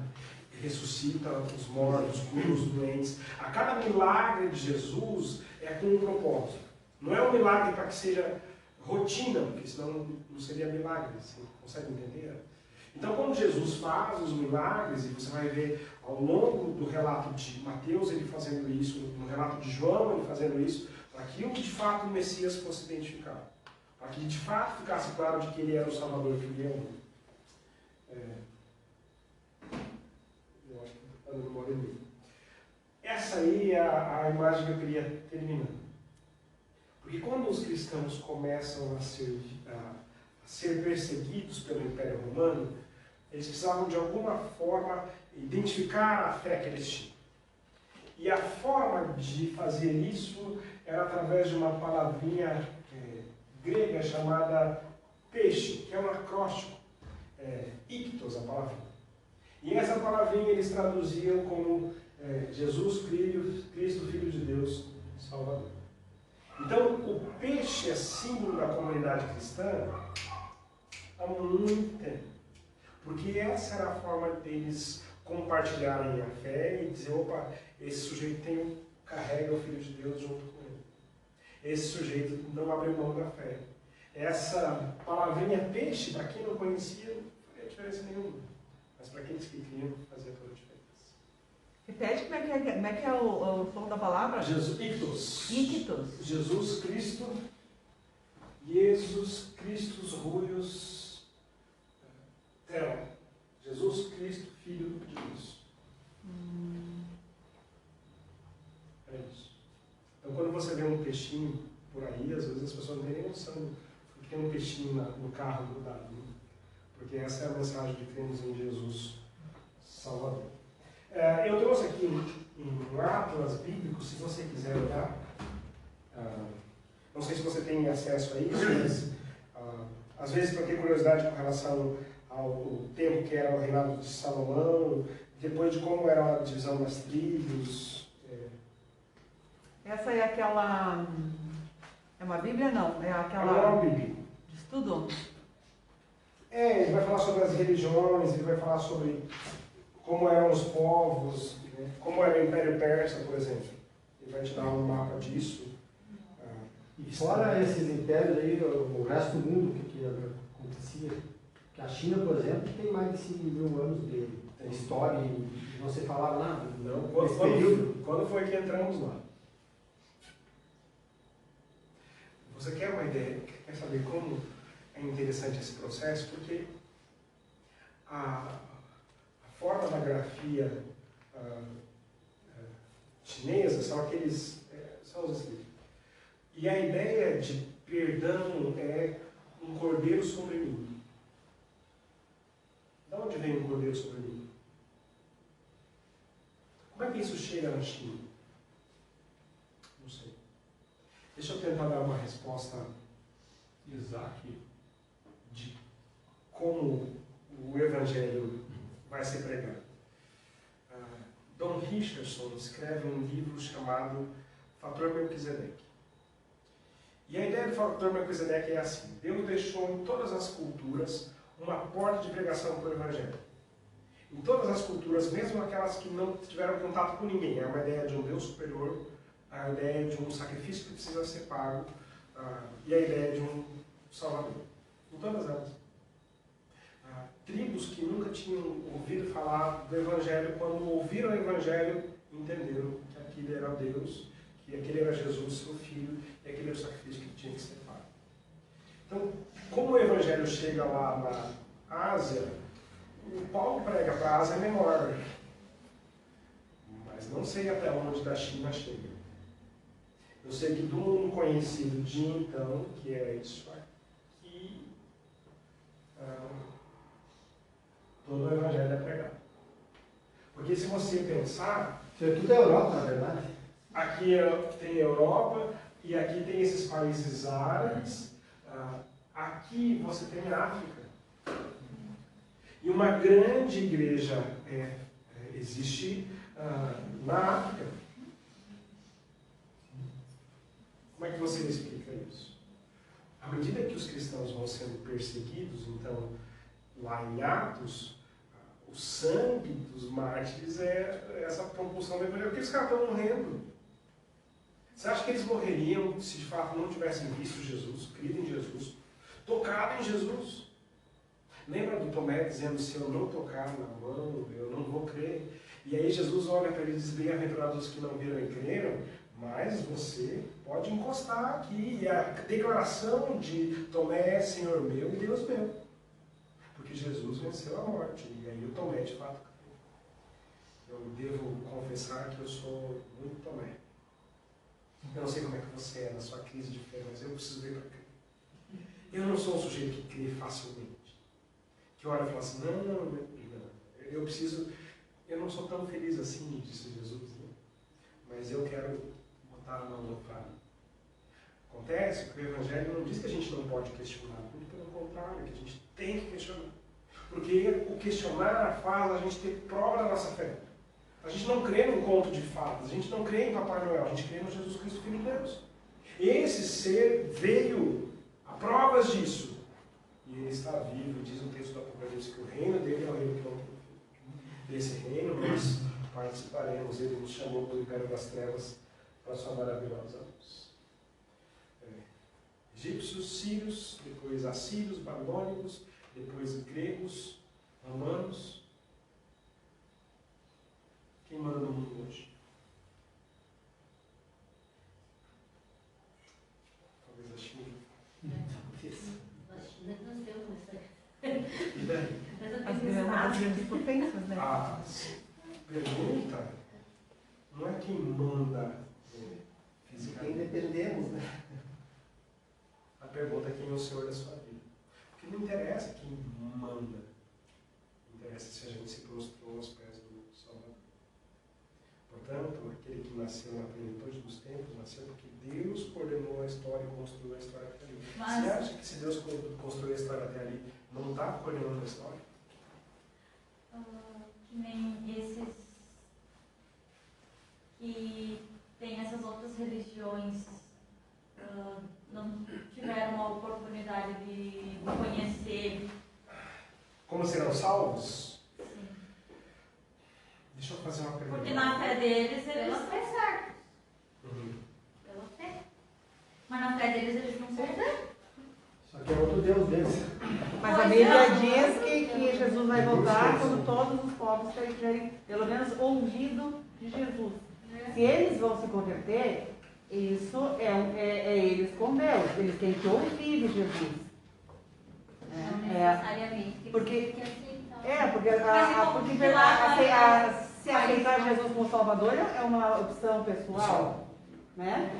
ressuscita os mortos, cura os doentes. A cada milagre de Jesus é com um propósito. Não é um milagre para que seja rotina, porque senão não seria milagre. Você consegue entender? Então, quando Jesus faz os milagres, e você vai ver ao longo do relato de Mateus ele fazendo isso, no relato de João ele fazendo isso, para que de fato o Messias fosse identificado. Para que de fato ficasse claro de que ele era o Salvador, que ele é o mundo. Eu acho que está dando uma hora e meia. Essa aí é a imagem que eu queria terminar. Porque quando os cristãos começam a ser perseguidos pelo Império Romano, eles precisavam de alguma forma identificar a fé que eles tinham. E a forma de fazer isso era através de uma palavrinha grega chamada peixe, que é um acróstico, ictos, a palavrinha. E essa palavrinha eles traduziam como Jesus Cristo, Filho de Deus, Salvador. Então, o peixe é símbolo da comunidade cristã há muito tempo. Porque essa era a forma deles compartilharem a fé e dizer, opa, esse sujeito carrega o Filho de Deus junto com ele. Esse sujeito não abriu mão da fé. Essa palavrinha peixe, para quem não conhecia, não fazia diferença nenhuma. Mas para aqueles que criam, fazia toda a diferença. Repete como é que é o som da palavra? Ictus. Ictus. Jesus Cristo, Jesus Christus Ruius Theo. Jesus Cristo, Filho de Deus. É isso. Então, quando você vê um peixinho por aí, às vezes as pessoas não têm nem noção que tem um peixinho no carro grudado. Né? Porque essa é a mensagem de cremos em Jesus Salvador. Eu trouxe aqui um atlas bíblico, se você quiser olhar. Não sei se você tem acesso a isso, mas às vezes para ter curiosidade com relação ao tempo que era o reinado de Salomão, depois de como era a divisão das tribos. Essa é aquela... É uma Bíblia? Não, é aquela... Não é uma Bíblia. De estudo? Ele vai falar sobre as religiões, ele vai falar sobre como eram os povos, né? Como era o Império Persa, por exemplo. Ele vai te dar um mapa disso. E fora esses impérios aí, o resto do mundo, o que acontecia? Que a China, por exemplo, tem mais de 5.000 anos de história e você falava lá, Não, nesse período. quando foi que entramos lá? Você quer uma ideia? Quer saber como é interessante esse processo? Porque a forma da grafia chinesa são são os escritos. E a ideia de perdão é um cordeiro sobre mim. De onde vem um cordeiro sobre mim? Como é que isso chega na China? Não sei. Deixa eu tentar dar uma resposta Isaac. de como o Evangelho vai ser pregado. Don Richardson escreve um livro chamado Fator Melquisedeque. E a ideia do Fator Melquisedeque é assim: Deus deixou em todas as culturas uma porta de pregação para o Evangelho. Em todas as culturas, mesmo aquelas que não tiveram contato com ninguém, é uma ideia de um Deus superior, a ideia de um sacrifício que precisa ser pago e a ideia de um Salvador. Em todas elas. Tribos que nunca tinham ouvido falar do Evangelho, quando ouviram o Evangelho, entenderam que aquele era Deus, que aquele era Jesus, seu Filho, e aquele era o sacrifício que tinha que ser pago. Então, como o Evangelho chega lá na Ásia, o Paulo prega para a Ásia menor, mas não sei até onde da China chega. Eu sei que do mundo conhecido de então, que é isso aqui, todo o Evangelho é pregado. Porque se você pensar... Isso é tudo a Europa, na verdade. Aqui tem a Europa e aqui tem esses países árabes. Aqui você tem a África. E uma grande igreja existe na África. Como é que você explica isso? À medida que os cristãos vão sendo perseguidos, então, lá em Atos, o o sangue dos mártires é essa propulsão do evangelho. Porque os caras estão morrendo. Você acha que eles morreriam se de fato não tivessem visto Jesus, crido em Jesus, tocado em Jesus? Lembra do Tomé dizendo, se eu não tocar na mão, eu não vou crer? E aí Jesus olha para ele e diz, bem-aventurados os que não viram e creram, mas você pode encostar aqui. E a declaração de Tomé é Senhor meu e Deus meu. Porque Jesus venceu a morte. E aí o Tomé de fato creu. Eu devo confessar que eu sou muito Tomé. Eu não sei como é que você é na sua crise de fé, mas eu preciso ver para crer. Eu não sou um sujeito que crê facilmente. Que olha e fala assim, não, eu preciso... Eu não sou tão feliz assim, disse Jesus, né? Mas eu quero botar a mão no fardo. Acontece que o Evangelho não diz que a gente não pode questionar, muito pelo contrário, que a gente tem que questionar. Porque o questionar faz a gente ter prova da nossa fé. A gente não crê num conto de fadas, a gente não crê em Papai Noel, a gente crê no Jesus Cristo, Filho de Deus. Esse ser veio a provas disso. E ele está vivo, diz o texto do Apocalipse que o reino dele é o reino que não. Desse reino nós participaremos. Ele nos chamou do império das trevas para a sua maravilhosa luz. Egípcios, sírios, depois assírios, babilônicos, depois gregos, romanos. Quem manda no mundo hoje? Talvez a China. A China que nós temos essa. E daí? As grandes potências, né? A pergunta não é quem manda Quem fisicamente. dependemos, né? A pergunta é quem é o Senhor da sua vida. Porque não interessa quem manda. Interessa se a gente se prostrou aos pés do Salvador. Portanto, aquele que nasceu na plenitude dos tempos, nasceu porque Deus coordenou a história e construiu a história até ali. Mas- Você acha que se Deus construiu a história até ali, não está coordenando a história? Que nem esses que tem essas outras religiões não tiveram a oportunidade de conhecer. Como serão salvos? Sim. Deixa eu fazer uma pergunta. Porque na fé deles, eles Pela estão fé. certos. Uhum. Pela fé. Mas na fé deles, eles não são certos. Só que é outro Deus deles. Mas a Bíblia diz que Jesus vai voltar quando todos os povos tiverem, pelo menos, ouvido de Jesus. Se eles vão se converter, isso é eles com Deus. Eles têm que ouvir de Jesus. Não É, necessariamente. porque- Tem que aceitar. porque se Mas aceitar Jesus como Salvador é uma opção pessoal. Né?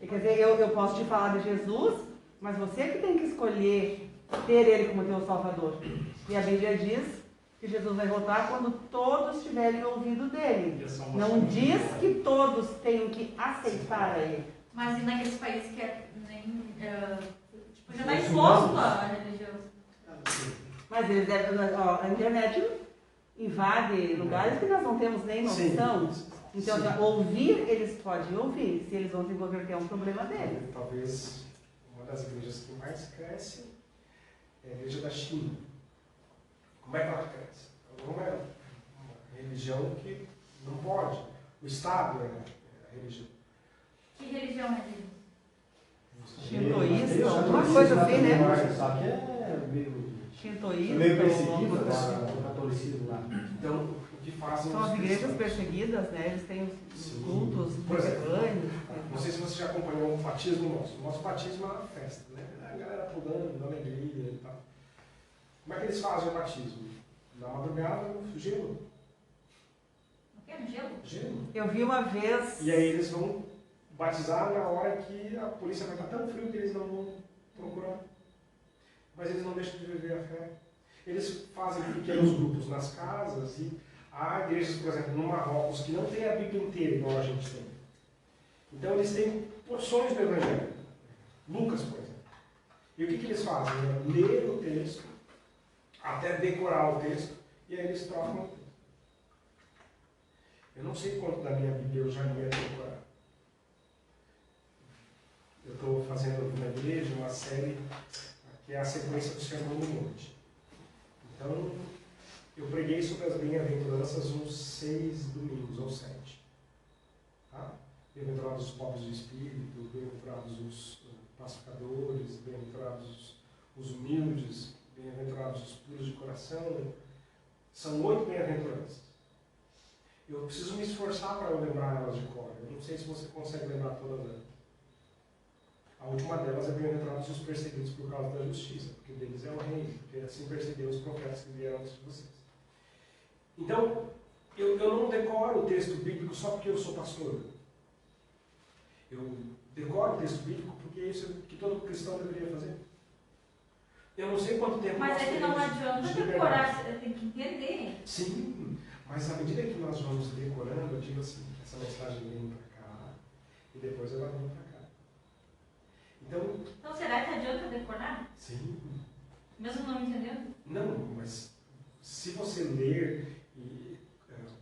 E, quer dizer, eu posso te falar de Jesus, mas você que tem que escolher ter Ele como teu Salvador. E a Bíblia diz que Jesus vai voltar quando todos tiverem ouvido dele. Não diz que todos tenham que aceitar a Ele. Mas e naqueles países que nem, tipo, já está exposto a religião. Mas eles devem, a internet invade lugares que nós não temos nem noção. Então, Sim. ouvir, eles podem ouvir. Se eles vão se converter, é um problema deles. Talvez uma das igrejas que mais cresce é a igreja da China. Como é que ela cresce? Não é uma religião que não pode. O Estado é a religião. Que religião é deles? Shintoísta, alguma coisa assim, né? Só que é meio Shintoísta, meio ou perseguido alguma coisa assim. o catolicismo lá. Então, o que fazem São os as igrejas cristãos? perseguidas, né? Eles têm os Sim. cultos Por exemplo, pagãos. não sei se você já acompanhou o batismo nosso. O nosso batismo é uma festa, né? A galera pulando, dando alegria e tal. Como é que eles fazem o batismo? Na madrugada, no gelo. O quê? No gelo? Gelo. Eu vi uma vez. E aí eles vão batizar na hora que a polícia vai estar tão frio que eles não vão procurar. Mas eles não deixam de viver a fé. Eles fazem pequenos grupos nas casas e há igrejas, por exemplo, no Marrocos, que não tem a Bíblia inteira igual a gente tem. Então eles têm porções do Evangelho. Lucas, por exemplo. E o que eles fazem? É ler o texto, até decorar o texto, e aí eles trocam o texto. Eu não sei quanto da minha Bíblia eu já li até decorar. Eu estou fazendo na igreja uma série que é a sequência do Sermão do Monte. Então, Eu preguei sobre as bem-aventuranças uns 6 domingos ou 7. Tá? Bem-aventurados os pobres de espírito, bem-aventurados os pacificadores, bem-aventurados os humildes, bem-aventurados os puros de coração. São 8 bem-aventuranças. Eu preciso me esforçar para lembrar elas de cor. Eu não sei se você consegue lembrar todas elas. A última delas é bem-aventurados os perseguidos por causa da justiça, porque deles é o reino, porque assim perseguiu os profetas que vieram antes de vocês. Então, eu não decoro o texto bíblico só porque eu sou pastor. Eu decoro o texto bíblico porque isso é o que todo cristão deveria fazer. Eu não sei quanto tempo Mas nós é que não temos adianta de decorar, liberdade. você tem que entender. Sim, mas à medida que nós vamos decorando, eu digo assim, essa mensagem vem para cá e depois ela vem para cá. Então, Será que adianta decorar? sim. Mesmo não entendendo? Não, mas se você ler e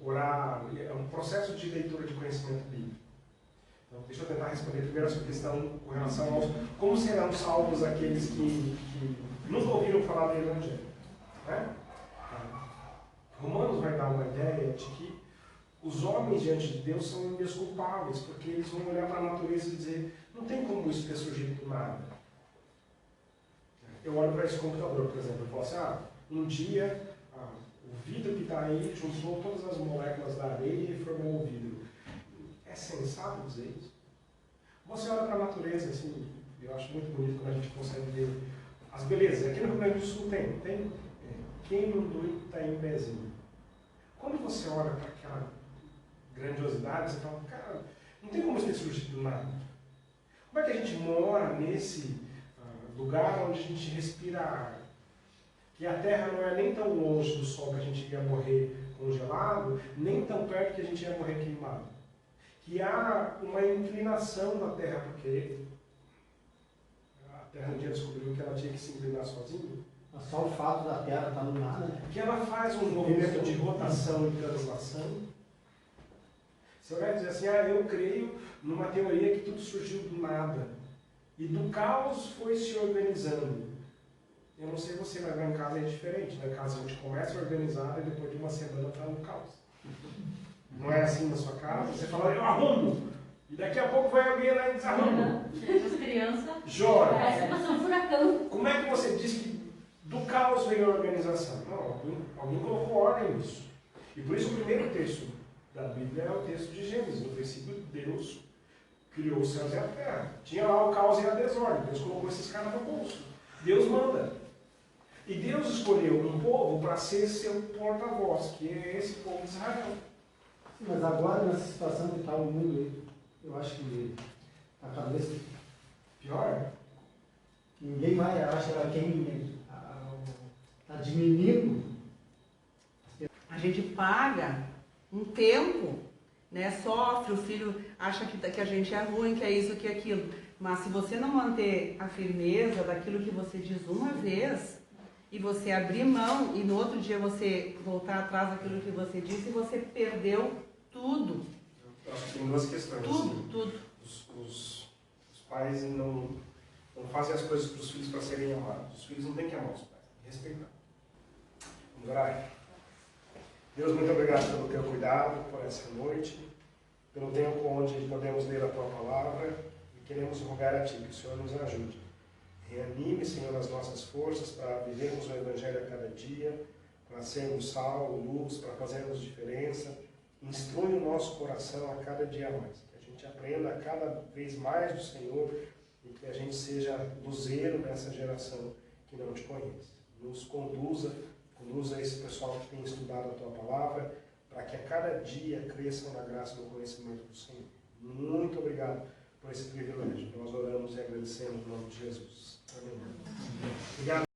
orar, é um processo de leitura de conhecimento bíblico. Então, deixa eu tentar responder primeiro a sua questão com relação aos como serão salvos aqueles que nunca ouviram falar do Evangelho. Né? Romanos vai dar uma ideia de que os homens diante de Deus são indesculpáveis, porque eles vão olhar para a natureza e dizer, não tem como isso ter surgido do nada. Eu olho para esse computador, por exemplo, e falo assim, um dia o vidro que está aí juntou todas as moléculas da areia e formou o vidro. É sensato dizer isso? Você olha para a natureza, assim, eu acho muito bonito quando a gente consegue ver as belezas. Aqui no Rio Grande do Sul tem quem não doido está em pezinho. Quando você olha para aquela grandiosidade, você fala, cara, não tem como isso ter surgido do nada. Como é que a gente mora nesse lugar onde a gente respira ar? Que a Terra não é nem tão longe do Sol que a gente ia morrer congelado, nem tão perto que a gente ia morrer queimado. Que há uma inclinação da Terra, porque a Terra um dia descobriu que ela tinha que se inclinar sozinha. Mas só o fato da Terra estar no nada, né? Que ela faz um movimento de rotação e translação. Você vai dizer assim, eu creio numa teoria que tudo surgiu do nada. E do caos foi se organizando. Eu não sei você, mas lá em casa é diferente. Lá em casa a gente começa a organizar e depois de uma semana está no caos. Não é assim na sua casa? Você fala, eu arrumo. E daqui a pouco vai alguém lá e desarruma. As crianças. Chora. Parece passar um furacão. Como é que você diz que do caos veio a organização? Não, alguém colocou ordem nisso. E por isso o primeiro texto da Bíblia é o texto de Gênesis. No princípio, Deus criou os céus e a terra. Tinha lá o caos e a desordem. Deus colocou esses caras no bolso. Deus manda. E Deus escolheu um povo para ser seu porta-voz, que é esse povo de Israel. Mas agora, nessa situação que está o mundo aí, eu acho que a cabeça Pior? ninguém mais acha quem está diminuindo. A gente paga um tempo, né? Sofre, o filho acha que a gente é ruim, que é isso, que é aquilo. Mas se você não manter a firmeza daquilo que você diz uma vez, e você abrir mão, e no outro dia você voltar atrás daquilo que você disse, você perdeu tudo. Eu acho que tem duas questões. Tudo, Assim. tudo. Os pais não fazem as coisas para os filhos para serem amados. Os filhos não têm que amar os pais, têm que respeitar. Vamos orar? Deus, muito obrigado pelo teu cuidado por essa noite, pelo tempo onde podemos ler a tua palavra e queremos rogar a ti que o Senhor nos ajude. Reanime, Senhor, as nossas forças para vivermos o Evangelho a cada dia, para sermos sal, luz, para fazermos diferença. Instrui o nosso coração a cada dia mais. Que a gente aprenda cada vez mais do Senhor e que a gente seja luzeiro nessa geração que não te conhece. Nos conduza esse pessoal que tem estudado a tua palavra, para que a cada dia cresçam na graça e no conhecimento do Senhor. Muito obrigado por esse privilégio. Nós oramos e agradecemos no nome de Jesus. Amém. Obrigado.